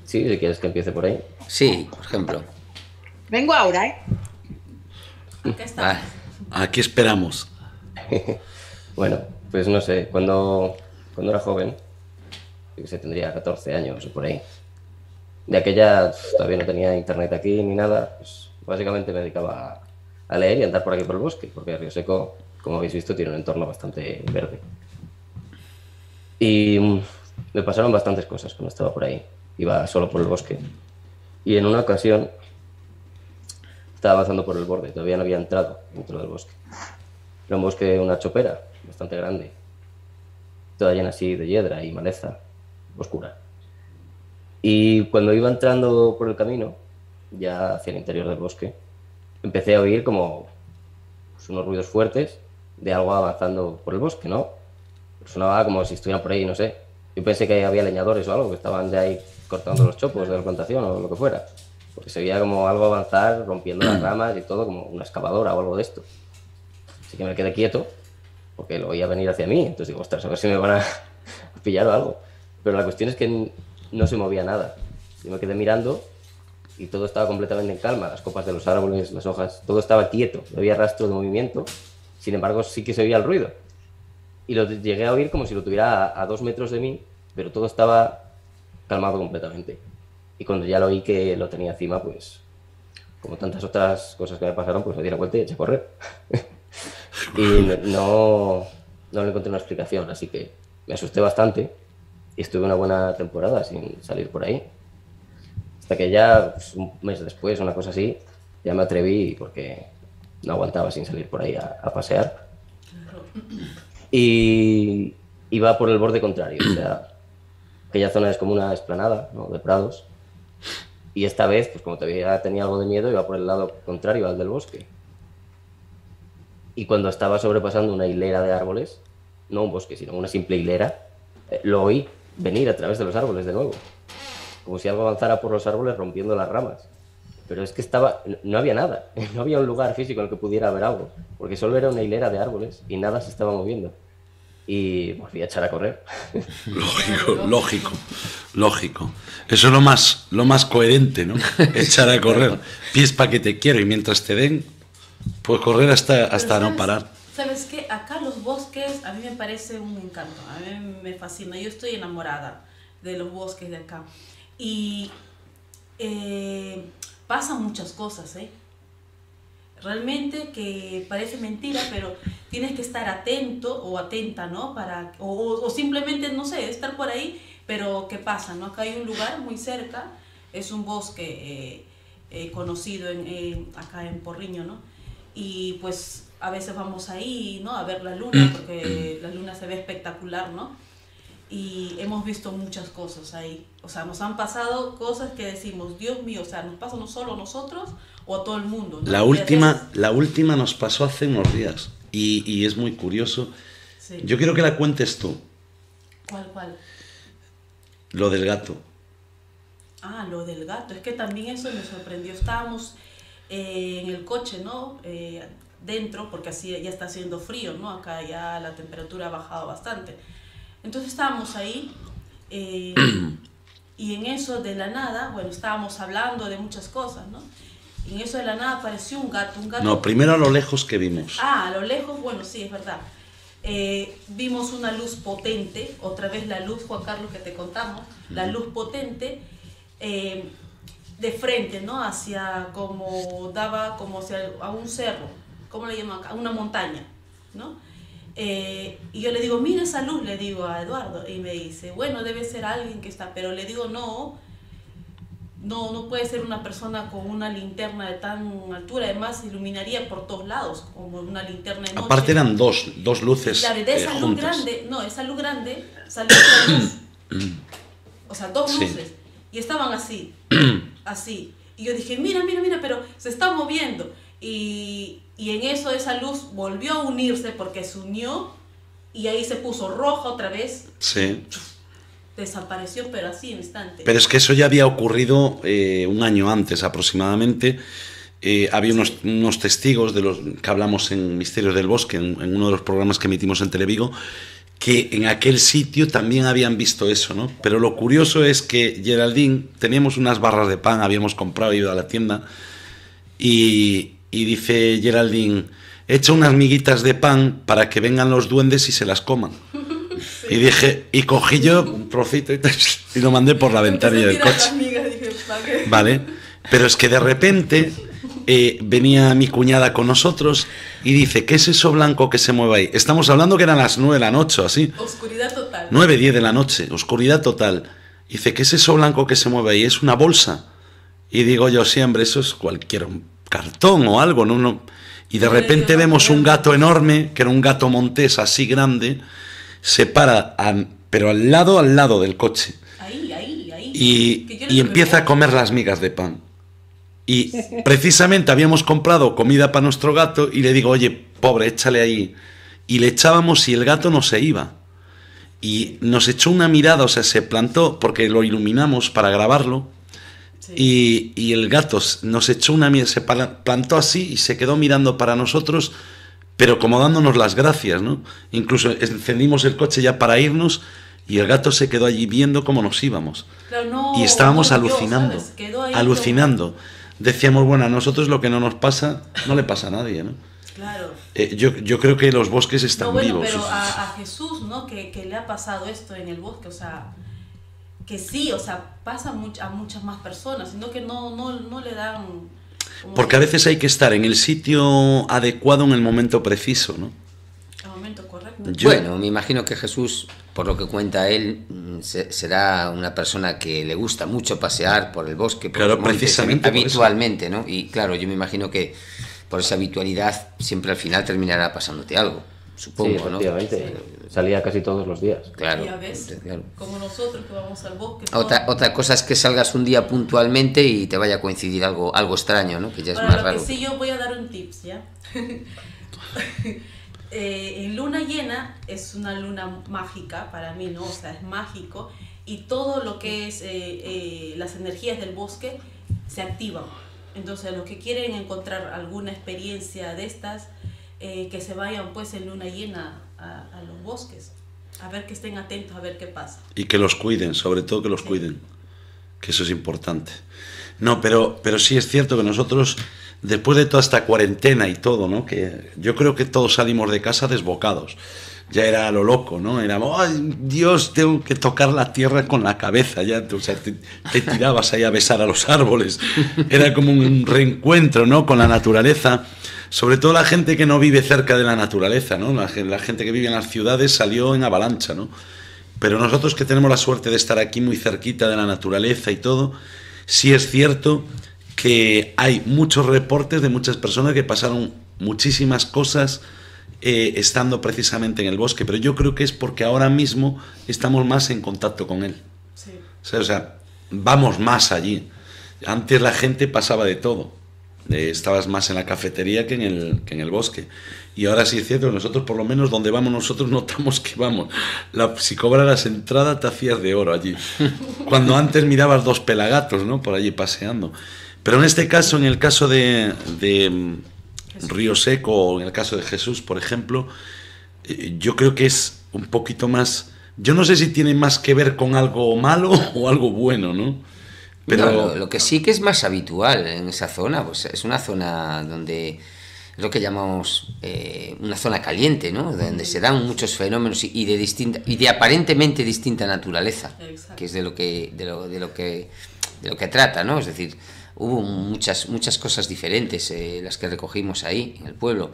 Sí, si quieres que empiece por ahí. Sí, por ejemplo. Vengo ahora, ¿eh? Acá está. Aquí esperamos. Bueno, pues no sé, cuando era joven, yo que sé, tendría 14 años o por ahí. De aquella todavía no tenía internet aquí ni nada, pues básicamente me dedicaba a leer y andar por aquí por el bosque, porque Río Seco, como habéis visto, tiene un entorno bastante verde. Y me pasaron bastantes cosas cuando estaba por ahí. Iba solo por el bosque. Y en una ocasión estaba avanzando por el borde, todavía no había entrado dentro del bosque. Era un bosque, una chopera, bastante grande, toda llena así de hiedra y maleza, oscura. Y cuando iba entrando por el camino, ya hacia el interior del bosque, empecé a oír como pues, unos ruidos fuertes de algo avanzando por el bosque, ¿no? Sonaba como si estuvieran por ahí, no sé. Yo pensé que había leñadores o algo, que estaban ya ahí cortando los chopos de la plantación o lo que fuera. Porque se veía como algo avanzar, rompiendo las ramas y todo, como una excavadora o algo de esto. Así que me quedé quieto, porque lo oía venir hacia mí. Entonces digo, ostras, a ver si me van a pillar o algo. Pero la cuestión es que no se movía nada. Yo me quedé mirando y todo estaba completamente en calma. Las copas de los árboles, las hojas, todo estaba quieto. No había rastro de movimiento. Sin embargo, sí que se oía el ruido. Y lo llegué a oír como si lo tuviera a 2 metros de mí, pero todo estaba calmado completamente. Y cuando ya lo oí que lo tenía encima, pues, como tantas otras cosas que me pasaron, pues me di la vuelta y eché a correr. Y no le encontré una explicación, así que me asusté bastante y estuve una buena temporada sin salir por ahí. Hasta que ya, pues, un mes después, una cosa así, ya me atreví porque no aguantaba sin salir por ahí a pasear. Y iba por el borde contrario, o sea, aquella zona es como una explanada, ¿no?, de prados. Y esta vez, pues como todavía tenía algo de miedo, iba por el lado contrario al del bosque. Y cuando estaba sobrepasando una hilera de árboles, no un bosque, sino una simple hilera, lo oí venir a través de los árboles de nuevo. Como si algo avanzara por los árboles rompiendo las ramas. Pero es que no había nada, no había un lugar físico en el que pudiera haber algo, porque solo era una hilera de árboles y nada se estaba moviendo. Y volví a echar a correr. Lógico. Eso es lo más coherente, ¿no? Echar a correr. Pies pa' que te quiero, y mientras te den, pues correr hasta no parar. ¿Sabes qué? Acá los bosques a mí me parece un encanto, a mí me fascina. Yo estoy enamorada de los bosques de acá. Y pasan muchas cosas, ¿eh? Realmente que parece mentira, pero tienes que estar atento o atenta, ¿no? O simplemente, no sé, estar por ahí, pero ¿qué pasa, no? Acá hay un lugar muy cerca, es un bosque conocido acá en Porriño, ¿no? Y pues a veces vamos ahí, ¿no?, a ver la luna, porque la luna se ve espectacular, ¿no? Y hemos visto muchas cosas ahí. O sea, nos han pasado cosas que decimos, Dios mío, o sea, ¿nos pasa no solo a nosotros o a todo el mundo, ¿no? La última nos pasó hace unos días y es muy curioso. Sí. Yo quiero que la cuentes tú. ¿Cuál? Lo del gato. Ah, lo del gato. Es que también eso me sorprendió. Estábamos en el coche, ¿no? Dentro, porque así ya está haciendo frío, ¿no? Acá ya la temperatura ha bajado bastante. Entonces estábamos ahí y en eso de la nada, bueno, estábamos hablando de muchas cosas, ¿no? Y en eso de la nada apareció un gato. No, primero a lo lejos que vimos. Ah, a lo lejos, bueno, sí, es verdad. Vimos una luz potente, otra vez la luz, Juan Carlos, que te contamos, la luz potente de frente, ¿no? Daba como hacia a un cerro, ¿cómo le llaman acá? A una montaña, ¿no? Y yo le digo, mira esa luz, le digo a Eduardo, y me dice, bueno, debe ser alguien que está, pero le digo, no puede ser una persona con una linterna de tan altura, además iluminaría por todos lados, como una linterna de noche. Aparte eran dos luces claro, de esa luz juntas. grande, esa luz grande salió otra luz, o sea, dos luces, y estaban así, y yo dije, mira, pero se está moviendo, y en eso esa luz volvió a unirse porque se unió y ahí se puso roja otra vez. Sí. Desapareció, pero así en instante. Pero es que eso ya había ocurrido un año antes aproximadamente. Había unos testigos de los que hablamos en Misterios del Bosque, en uno de los programas que emitimos en Televigo, que en aquel sitio también habían visto eso, ¿no? Pero lo curioso es que Geraldine, teníamos unas barras de pan, habíamos comprado, ido a la tienda, y dice Geraldine, echa unas miguitas de pan para que vengan los duendes y se las coman. Sí. Y cogí yo un trocito y lo mandé por la ventanilla del coche. Amigas, dije, vale, pero es que de repente venía mi cuñada con nosotros y dice, ¿qué es eso blanco que se mueve ahí? Estamos hablando que eran las 9 de la noche, así. Oscuridad total. 9, 10 de la noche, oscuridad total. Dice, ¿qué es eso blanco que se mueve ahí? Es una bolsa. Y digo yo, sí, hombre, eso es cualquier cartón o algo, ¿no? Y de repente vemos un gato enorme, que era un gato montés así grande, se para, pero al lado del coche. Ahí. Y empieza a comer las migas de pan. Y precisamente habíamos comprado comida para nuestro gato y le digo, oye, pobre, échale ahí. Y le echábamos y el gato no se iba. Y nos echó una mirada, o sea, se plantó, porque lo iluminamos para grabarlo, sí. Y el gato nos echó una mirada, se plantó así y se quedó mirando para nosotros, pero como dándonos las gracias, ¿no? Incluso encendimos el coche ya para irnos y el gato se quedó allí viendo cómo nos íbamos. Claro, y estábamos alucinando. Decíamos, bueno, a nosotros lo que no nos pasa, no le pasa a nadie, ¿no? Claro. Yo creo que los bosques están vivos. Pero a Jesús, ¿no? Que le ha pasado esto en el bosque, o sea, que sí, o sea, pasa a muchas más personas, sino que no le dan... Porque a veces hay que estar en el sitio adecuado en el momento preciso, ¿no? El momento correcto. Bueno, me imagino que Jesús, por lo que cuenta él, será una persona que le gusta mucho pasear por el bosque, por claro, los montes, precisamente habitualmente, ¿no? Y claro, yo me imagino que por esa habitualidad siempre al final terminará pasándote algo, supongo, sí, efectivamente. ¿no? Salía casi todos los días. Claro. Ya ves, claro. Como nosotros que vamos al bosque. Otra cosa es que salgas un día puntualmente y te vaya a coincidir algo extraño, ¿no? Que ya es Ahora, más raro. Que sí, yo voy a dar un tips, ¿ya? En luna llena es una luna mágica para mí, ¿no? O sea, es mágico y todo lo que es las energías del bosque se activan. Entonces, los que quieren encontrar alguna experiencia de estas, que se vayan pues en luna llena a los bosques, a ver, que estén atentos, a ver qué pasa. Y que los cuiden, sobre todo que los cuiden, que eso es importante. No, pero sí es cierto que nosotros, después de toda esta cuarentena y todo, ¿no? Que yo creo que todos salimos de casa desbocados. Ya era lo loco, ¿no? Era, ¡ay, Dios, tengo que tocar la tierra con la cabeza! Ya, o sea, te tirabas ahí a besar a los árboles. Era como un reencuentro, ¿no? Con la naturaleza. Sobre todo la gente que no vive cerca de la naturaleza, ¿no? La gente que vive en las ciudades salió en avalancha, ¿no? Pero nosotros que tenemos la suerte de estar aquí muy cerquita de la naturaleza y todo, sí es cierto que hay muchos reportes de muchas personas que pasaron muchísimas cosas estando precisamente en el bosque, pero yo creo que es porque ahora mismo estamos más en contacto con él. Sí. O sea, vamos más allí. Antes la gente pasaba de todo. Estabas más en la cafetería que en el bosque. Y ahora sí es cierto que nosotros, por lo menos donde vamos nosotros, notamos que vamos. Si cobraras entrada te hacías de oro allí. Cuando antes mirabas dos pelagatos, ¿no? Por allí paseando. Pero en este caso, en el caso de Río Seco, o en el caso de Jesús, por ejemplo, yo creo que es un poquito más... Yo no sé si tiene más que ver con algo malo o algo bueno, ¿no? Pero no, lo que sí que es más habitual en esa zona, pues es una zona donde es lo que llamamos una zona caliente, ¿no? Donde se dan muchos fenómenos y de aparentemente distinta naturaleza. Exacto. Que es de lo que trata, ¿no? Es decir, hubo muchas cosas diferentes las que recogimos ahí en el pueblo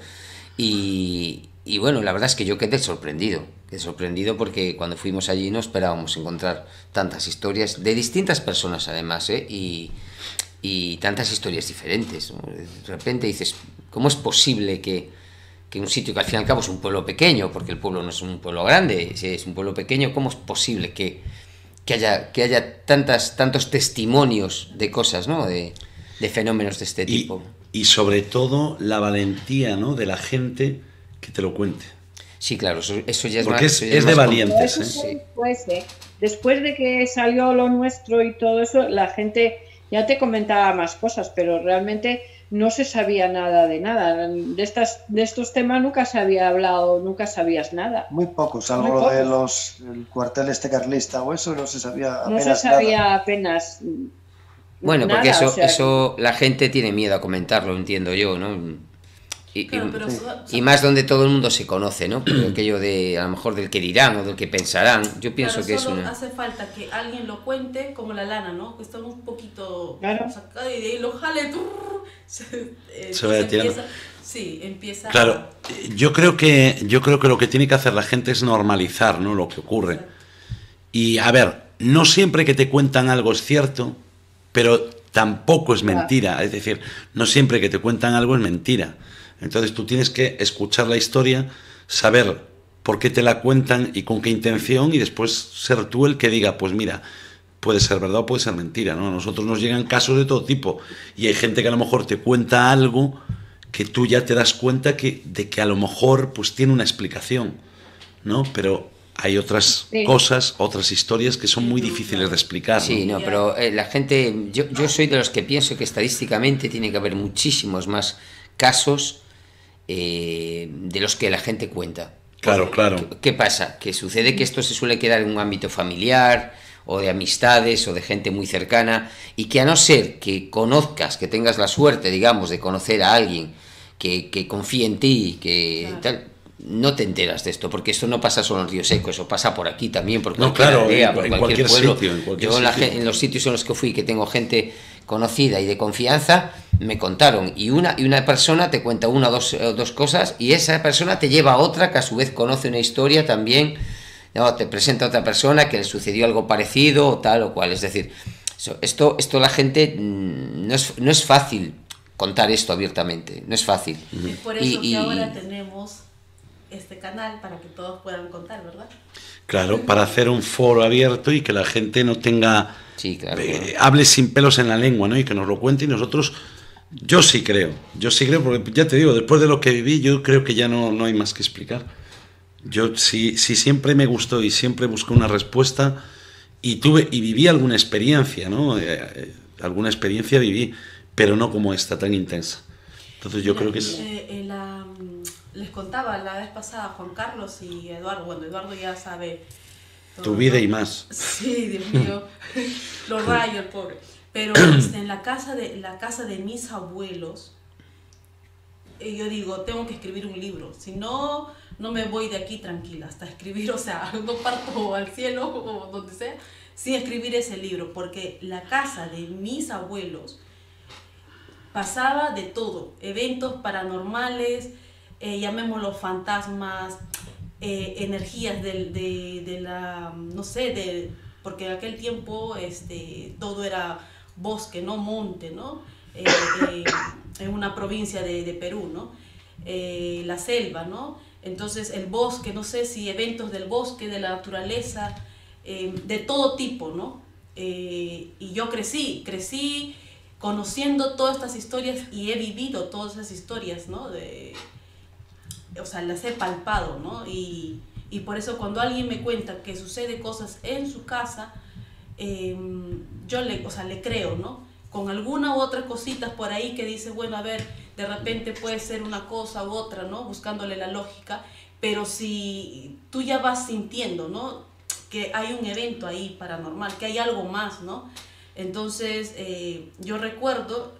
y bueno, la verdad es que yo quedé sorprendido porque cuando fuimos allí no esperábamos encontrar tantas historias de distintas personas además, y tantas historias diferentes, ¿no? De repente dices, ¿cómo es posible que un sitio que al fin y al cabo es un pueblo pequeño, porque el pueblo no es un pueblo grande, es un pueblo pequeño, ¿cómo es posible que haya tantos testimonios de cosas, ¿no? de fenómenos de este tipo? Y sobre todo la valentía, ¿no? De la gente que te lo cuente. Sí, claro, eso ya es porque más... es de valientes, ¿eh? Después de que salió lo nuestro y todo eso, la gente ya te comentaba más cosas, pero realmente no se sabía nada de nada. De estos temas nunca se había hablado, nunca sabías nada. Muy poco, salvo de el cuartel carlista o eso, no se sabía apenas nada. No se sabía apenas. Bueno, nada, porque eso la gente tiene miedo a comentarlo, entiendo yo, ¿no? Y más donde todo el mundo se conoce, ¿no? Pero aquello de, a lo mejor, del que dirán o del que pensarán, yo pienso que es una... hace falta que alguien lo cuente como la lana, ¿no? Que está un poquito claro. sacado y de ahí lo jale, se vaya tirando. Sí, empieza. Claro, yo creo que lo que tiene que hacer la gente es normalizar, ¿no?, lo que ocurre. Exacto. Y a ver, no siempre que te cuentan algo es cierto, pero tampoco es mentira. Es decir, no siempre que te cuentan algo es mentira. Entonces tú tienes que escuchar la historia, saber por qué te la cuentan y con qué intención, y después ser tú el que diga, pues mira, puede ser verdad o puede ser mentira, ¿no? A nosotros nos llegan casos de todo tipo y hay gente que a lo mejor te cuenta algo que tú ya te das cuenta de que a lo mejor pues tiene una explicación, ¿no? Pero hay otras cosas, otras historias que son muy difíciles de explicar, ¿no? Sí, no, pero la gente, yo soy de los que pienso que estadísticamente tiene que haber muchísimos más casos de los que la gente cuenta. Claro, claro. ¿Qué pasa? Que sucede que esto se suele quedar en un ámbito familiar o de amistades o de gente muy cercana, y que a no ser que conozcas, que tengas la suerte, digamos, de conocer a alguien que confíe en ti, que tal, no te enteras de esto, porque esto no pasa solo en Río Seco, eso pasa por aquí también, por cualquier aldea, por cualquier pueblo. Sitio, Yo en los sitios en los que fui, que tengo gente conocida y de confianza, me contaron, y una persona te cuenta una o dos cosas, y esa persona te lleva a otra que a su vez conoce una historia también, ¿no? Te presenta a otra persona que le sucedió algo parecido o tal o cual. Es decir, esto la gente no es fácil contar esto abiertamente, no es fácil. Es por eso que ahora tenemos este canal para que todos puedan contar, ¿verdad? Claro, para hacer un foro abierto y que la gente no tenga... Sí, claro. Hable sin pelos en la lengua, ¿no? Y que nos lo cuente, y nosotros... Yo sí creo, porque ya te digo, después de lo que viví, yo creo que ya no hay más que explicar. Yo sí siempre me gustó y siempre busqué una respuesta, y viví alguna experiencia, ¿no? Alguna experiencia viví, pero no como esta, tan intensa. Entonces yo creo que es... les contaba la vez pasada Juan Carlos y Eduardo, bueno, Eduardo ya sabe todo, tu vida, ¿no? Y más. Sí, Dios mío, los rayos, el pobre. Pero en la casa de mis abuelos, yo digo, tengo que escribir un libro, si no me voy de aquí tranquila hasta escribir, o sea, no parto al cielo o donde sea, sin escribir ese libro, porque la casa de mis abuelos pasaba de todo, eventos paranormales, llamémoslo fantasmas, energías de la, no sé, porque en aquel tiempo todo era bosque, no monte, ¿no? En una provincia de Perú, ¿no? La selva, ¿no? Entonces el bosque, no sé si eventos del bosque, de la naturaleza, de todo tipo, ¿no? Y yo crecí conociendo todas estas historias y he vivido todas esas historias, ¿no? O sea, las he palpado, ¿no? Y por eso cuando alguien me cuenta que sucede cosas en su casa, yo le creo, ¿no? Con alguna u otra cositas por ahí que dice, bueno, a ver, de repente puede ser una cosa u otra, ¿no? Buscándole la lógica, pero si tú ya vas sintiendo, ¿no? Que hay un evento ahí paranormal, que hay algo más, ¿no? Entonces, yo recuerdo,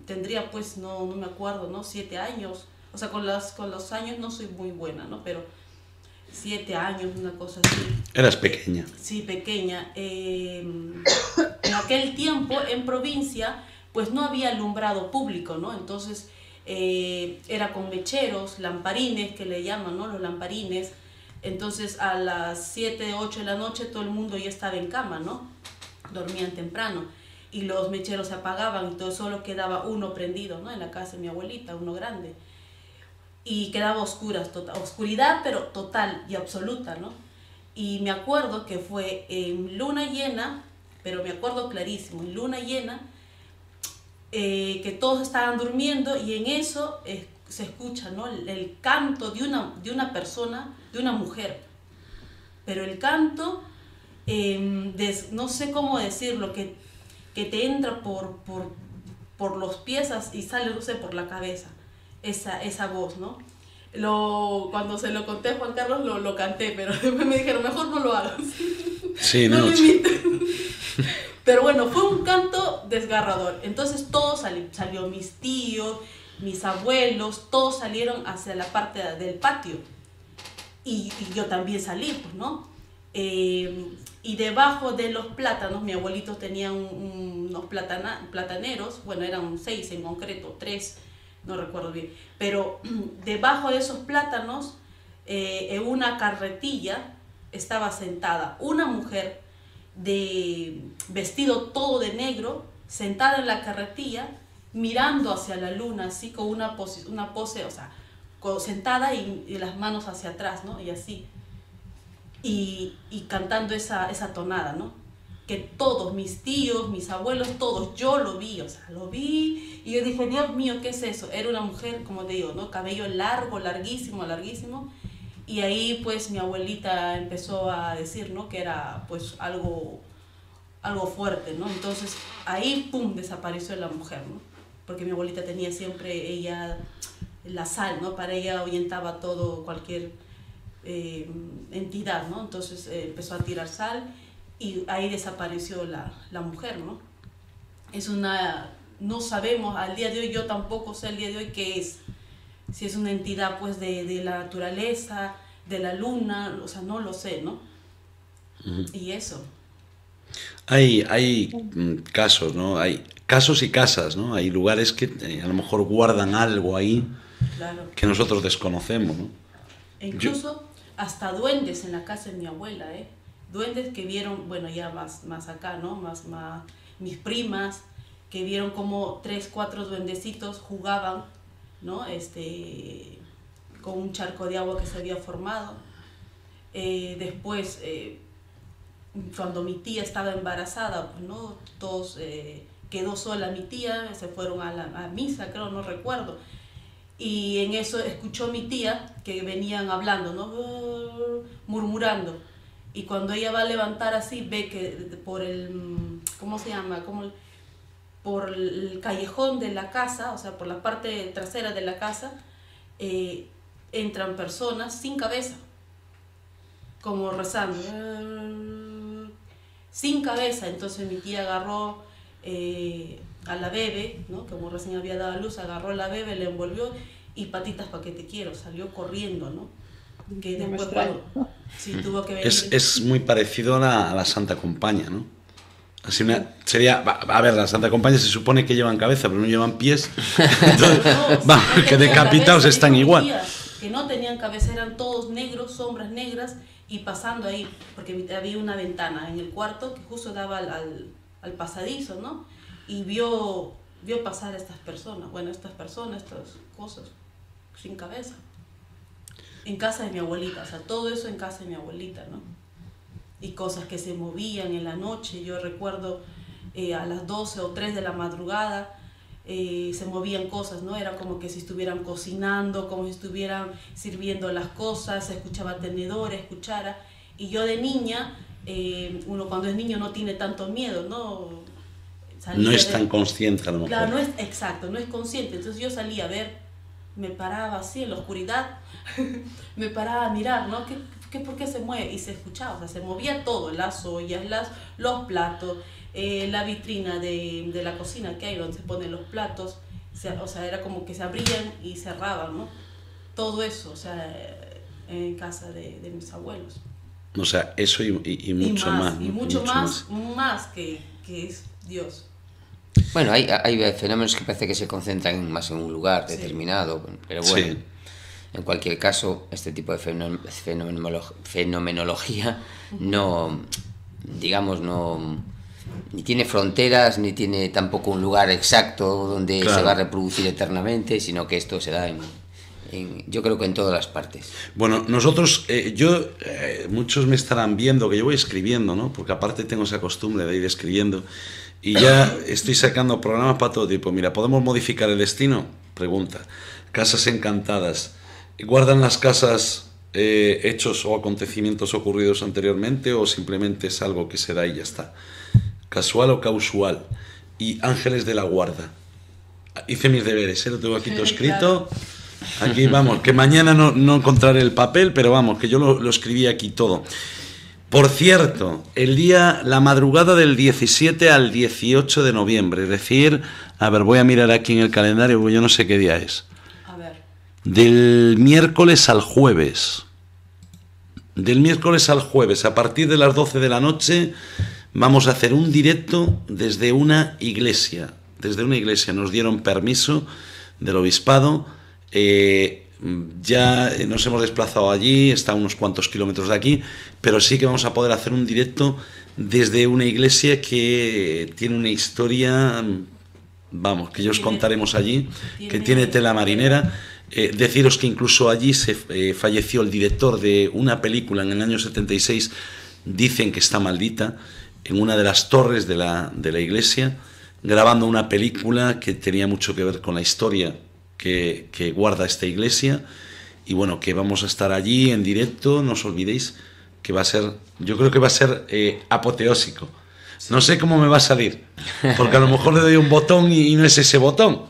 tendría pues, no me acuerdo, ¿no? 7 años, o sea, con los años no soy muy buena, ¿no? Pero 7 años, una cosa así. Eras pequeña. Sí, pequeña. En aquel tiempo, en provincia, pues no había alumbrado público, ¿no? Entonces, era con mecheros, lamparines, que le llaman, ¿no? Los lamparines. Entonces, a las 7, 8 de la noche, todo el mundo ya estaba en cama, ¿no? Dormían temprano. Y los mecheros se apagaban, entonces solo quedaba uno prendido, ¿no? En la casa de mi abuelita, uno grande. Y quedaba oscuridad, pero total y absoluta, ¿no? Y me acuerdo que fue en luna llena, pero me acuerdo clarísimo, en luna llena, que todos estaban durmiendo, y en eso se escucha, ¿no? El canto de una persona, de una mujer. Pero el canto, no sé cómo decirlo, que te entra por los pies y sale, no sé, por la cabeza. Esa voz, ¿no? Cuando se lo conté a Juan Carlos lo canté, pero después me dijeron, mejor no lo hagas. Sí, no no. lo imites. Pero bueno, fue un canto desgarrador. Entonces todos salió mis tíos, mis abuelos, todos salieron hacia la parte del patio. Y yo también salí, pues, ¿no? Y debajo de los plátanos, mi abuelito tenía unos plataneros, bueno, eran 6 en concreto, 3, no recuerdo bien, pero debajo de esos plátanos, en una carretilla, estaba sentada una mujer de vestido todo de negro, sentada en la carretilla, mirando hacia la luna, así con una pose, o sea, sentada y las manos hacia atrás, ¿no? Y así. Y cantando esa tonada, ¿no? Que todos, mis tíos, mis abuelos, todos, yo lo vi, o sea, lo vi y yo dije, Dios mío, ¿qué es eso? Era una mujer, como te digo, ¿no? Cabello largo, larguísimo, larguísimo, y ahí pues mi abuelita empezó a decir, ¿no? Que era pues algo fuerte, ¿no? Entonces ahí, pum, desapareció la mujer, ¿no? Porque mi abuelita tenía siempre ella la sal, ¿no? Para ella ahuyentaba todo, cualquier entidad, ¿no? Entonces empezó a tirar sal y ahí desapareció la mujer, ¿no? No sabemos, al día de hoy yo tampoco sé al día de hoy qué es, si es una entidad pues de la naturaleza, de la luna, o sea, no lo sé, ¿no? Y eso. Hay casos, ¿no? Hay casos y casas, ¿no? Hay lugares que a lo mejor guardan algo ahí, claro, que nosotros desconocemos, ¿no? E incluso hasta duendes en la casa de mi abuela, ¿eh? Duendes que vieron, bueno, ya más acá, ¿no? Más mis primas, que vieron como 3, 4 duendecitos jugaban, ¿no? Con un charco de agua que se había formado. Después, cuando mi tía estaba embarazada, pues, ¿no? Todos, quedó sola mi tía, se fueron a misa, creo, no recuerdo. Y en eso escuchó mi tía que venían hablando, ¿no? Murmurando. Y cuando ella va a levantar así, ve que por el, ¿cómo se llama? Por el callejón de la casa, o sea, por la parte trasera de la casa, entran personas sin cabeza, como rezando, sin cabeza. Entonces mi tía agarró a la bebé, ¿no? Como recién había dado a luz, agarró a la bebé, le envolvió y patitas pa' que te quiero, salió corriendo, ¿no? Que después sí, tuvo que venir. Es muy parecido a la Santa Compaña, ¿no? Así sería, a ver, la Santa Compaña se supone que llevan cabeza, pero no llevan pies. Entonces, no, que decapitados están igual. Que no tenían cabeza, eran todos negros, sombras negras, y pasando ahí, porque había una ventana en el cuarto que justo daba al pasadizo, ¿no? Y vio pasar a estas personas, estas cosas, sin cabeza. En casa de mi abuelita, o sea, todo eso en casa de mi abuelita, ¿no? Y cosas que se movían en la noche. Yo recuerdo a las 12 o 3 de la madrugada se movían cosas, ¿no? Era como que si estuvieran cocinando, como si estuvieran sirviendo las cosas, se escuchaba tenedores, cuchara. Y yo de niña, uno cuando es niño no tiene tanto miedo, ¿no? No es tan consciente a lo mejor. Claro, exacto, no es consciente. Entonces yo salía a ver, me paraba así en la oscuridad, me paraba a mirar, ¿no? ¿Por qué se mueve? Y se escuchaba, o sea, se movía todo, las ollas, los platos, la vitrina de la cocina que hay donde se ponen los platos, o sea, era como que se abrían y cerraban, ¿no? Todo eso, o sea, en casa de mis abuelos. O sea, eso y mucho más. Y mucho más que es Dios. Bueno, hay fenómenos que parece que se concentran más en un lugar determinado, pero bueno, sí. En cualquier caso, este tipo de fenomenología no, digamos, no ni tiene fronteras, ni tiene tampoco un lugar exacto donde claro. Se va a reproducir eternamente, sino que esto se da yo creo que en todas las partes. Bueno, nosotros, muchos me estarán viendo que yo voy escribiendo, ¿no? Porque aparte tengo esa costumbre de ir escribiendo. Y ya estoy sacando programas para todo tipo. Mira, ¿podemos modificar el destino? Pregunta. Casas encantadas. ¿Guardan las casas hechos o acontecimientos ocurridos anteriormente o simplemente es algo que se da y ya está? ¿Casual o causal? Y ángeles de la guarda. Hice mis deberes, lo tengo aquí todo escrito. Aquí vamos, que mañana no encontraré el papel, pero vamos, que yo lo escribí aquí todo. Por cierto, la madrugada del 17 al 18 de noviembre, es decir, a ver, voy a mirar aquí en el calendario, porque yo no sé qué día es. A ver. Del miércoles al jueves. Del miércoles al jueves, a partir de las 12 de la noche, vamos a hacer un directo desde una iglesia. Desde una iglesia nos dieron permiso del obispado. Ya nos hemos desplazado allí, está a unos cuantos kilómetros de aquí, pero sí que vamos a poder hacer un directo desde una iglesia que tiene una historia, vamos, que ya os contaremos allí, que tiene tela marinera. Deciros que incluso allí falleció el director de una película en el año 76, dicen que está maldita, en una de las torres de la iglesia, grabando una película que tenía mucho que ver con la historia que guarda esta iglesia. Y bueno, que vamos a estar allí en directo, no os olvidéis, que va a ser, yo creo que va a ser apoteósico. No sé cómo me va a salir, porque a lo mejor le doy un botón y no es ese botón.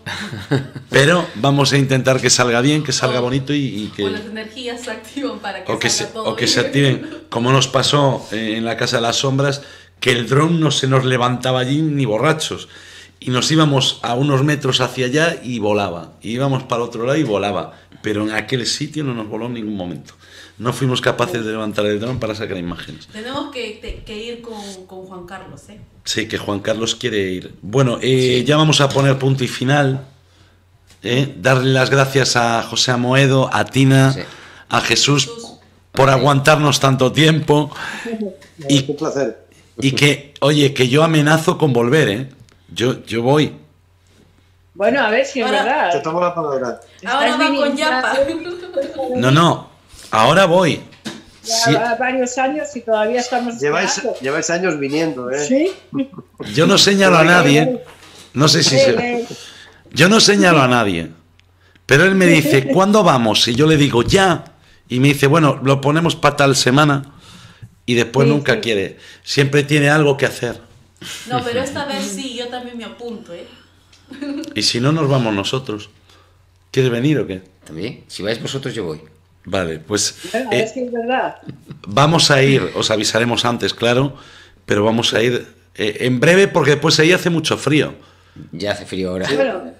Pero vamos a intentar que salga bien, que salga bonito y que... O las energías se activan para que salga todo o que bien. se activen, como nos pasó en la Casa de las Sombras, que el dron no se nos levantaba allí ni borrachos. Y nos íbamos a unos metros hacia allá y volaba. Y íbamos para el otro lado y volaba. Pero en aquel sitio no nos voló en ningún momento. No fuimos capaces de levantar el dron para sacar imágenes. Tenemos que ir con Juan Carlos, ¿eh? Sí, que Juan Carlos quiere ir. Bueno, ya vamos a poner punto y final. Darle las gracias a José Amoedo, a Tina, a Jesús por aguantarnos tanto tiempo. Es un placer. Y que, oye, que yo amenazo con volver, ¿eh? Yo voy. Bueno, a ver si es Ahora- verdad. Te tomo la palabra. Ahora Estás va con viniendo- Yapa. No, ahora voy. Ya Sí, va varios años y todavía estamos esperando. Lleváis años viniendo, ¿eh? Sí. yo no señalo a nadie. No sé si se... Yo no señalo a nadie. Pero él me dice, ¿cuándo vamos? Y yo le digo, ya. Y me dice, bueno, lo ponemos para tal semana. Y después Sí, nunca sí. quiere. Siempre tiene algo que hacer. No, pero esta vez sí, yo también me apunto, ¿eh? Y si no, nos vamos nosotros. ¿Quieres venir o qué? También, si vais vosotros, yo voy. Vale, pues Bueno, a ver si es verdad. vamos a ir, os avisaremos antes, claro, pero vamos a ir en breve porque después ahí hace mucho frío. Ya hace frío ahora. Bueno,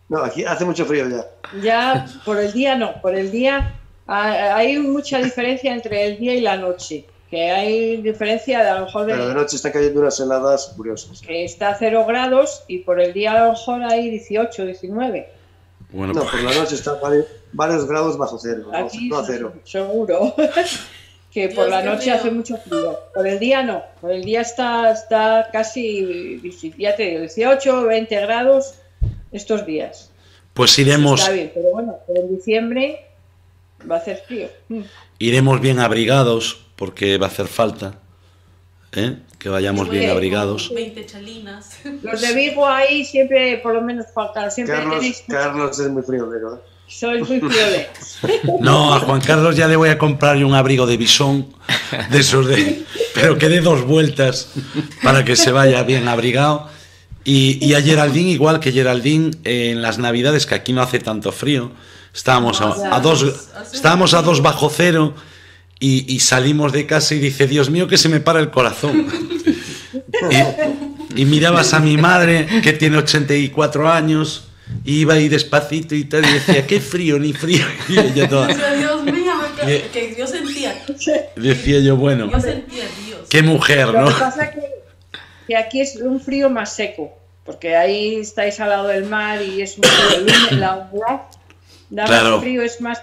No, aquí hace mucho frío ya. ya por el día no. Por el día hay mucha diferencia entre el día y la noche. Que hay diferencia de a lo mejor Pero de noche están cayendo unas heladas curiosas. que está a 0 grados y por el día a lo mejor hay 18, 19. Bueno, No, por la noche está varios grados bajo cero. Aquí No a cero. seguro que por Dios, la qué noche frío. hace mucho frío. Por el día no. Por el día está casi, ya te digo, 18, 20 grados estos días. pues iremos, Está bien, pero bueno, pero en diciembre va a hacer frío. iremos bien abrigados porque va a hacer falta, ¿eh? Que vayamos bien Muy bien. abrigados. 20 chalinas. Los de Vigo ahí siempre, por lo menos, faltan. Siempre tenéis. Carlos es muy friolero, ¿eh? Sois muy friolentos. No, a Juan Carlos ya le voy a comprar yo un abrigo de bisón, de esos de... Pero que dé 2 vueltas para que se vaya bien abrigado. Y a Geraldine, igual que Geraldine, en las Navidades, que aquí no hace tanto frío, estábamos a 2 bajo cero y salimos de casa y dice, Dios mío, que se me para el corazón. Y mirabas a mi madre, que tiene 84 años, iba ahí despacito y tal, y decía, qué frío, ni frío. Y ella toda... Decía, Dios mío, que yo sentía. Decía yo, bueno, Yo sentía, Dios. qué mujer, Lo ¿no? que pasa que aquí es un frío más seco, porque ahí estáis al lado del mar y es un frío, la humedad da Claro. más frío, es más,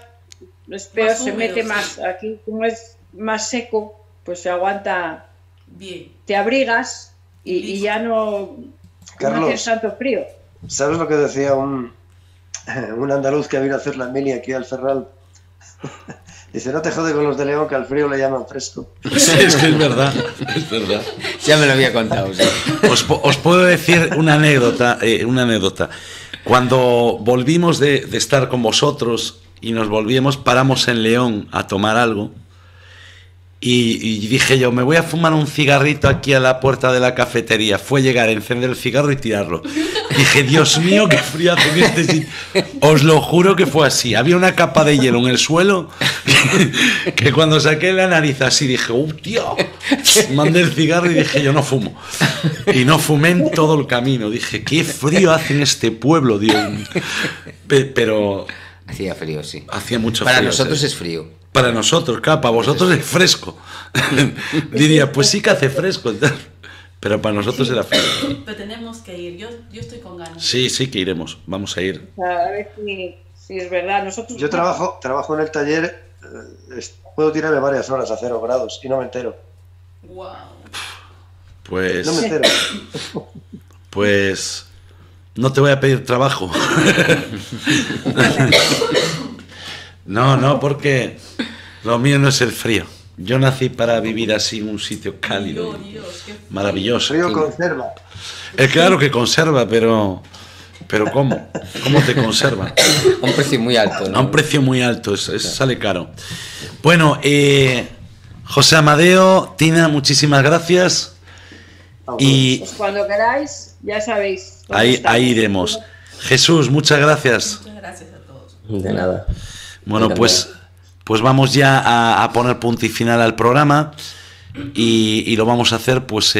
es peor, Más se húmedo, mete sí. más. Aquí, como es más seco, pues se aguanta, Bien. te abrigas y ya no Carlos. haces tanto frío. ¿Sabes lo que decía un andaluz que vino a hacer la mili aquí al Ferral? Dice, no te jode con los de León, que al frío le llaman fresco. Sí, es que es verdad, es verdad. Ya me lo había contado. Sí. Os puedo decir una anécdota, Cuando volvimos de estar con vosotros y nos volvíamos, paramos en León a tomar algo y dije yo, me voy a fumar un cigarrito aquí a la puerta de la cafetería. Fue llegar, encender el cigarro y tirarlo. Dije, Dios mío, qué frío hace en este sitio. Os lo juro que fue así. Había una capa de hielo en el suelo que cuando saqué la nariz así dije, tío! Mandé el cigarro y dije, yo no fumo. Y no fumé en todo el camino. Dije, qué frío hace en este pueblo, Dios mío. Pero Hacía frío, sí. hacía mucho Para frío. nosotros ¿sí? es frío. Para nosotros, claro, para vosotros es fresco. Diría, pues sí que hace fresco, pero para nosotros era fresco. Pero tenemos que ir, yo estoy con ganas. Sí, sí que iremos, vamos a ir. A ver si es verdad. Nosotros Yo trabajo en el taller, puedo tirarme varias horas a 0 grados y no me entero. Wow. Pues, No me entero. pues no te voy a pedir trabajo. No, porque lo mío no es el frío. Yo nací para vivir así en un sitio cálido, Dios, qué maravilloso. Frío conserva. Es claro que conserva, pero ¿cómo? ¿Cómo te conserva? A un precio muy alto, ¿no? A un precio muy alto, sale caro. Bueno, José Amadeo, Tina, muchísimas gracias. Y pues cuando queráis, ya sabéis. ahí iremos. Jesús, muchas gracias. Muchas gracias a todos. De nada. Bueno, pues vamos ya a poner punto y final al programa y lo vamos a hacer pues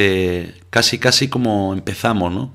casi como empezamos, ¿no?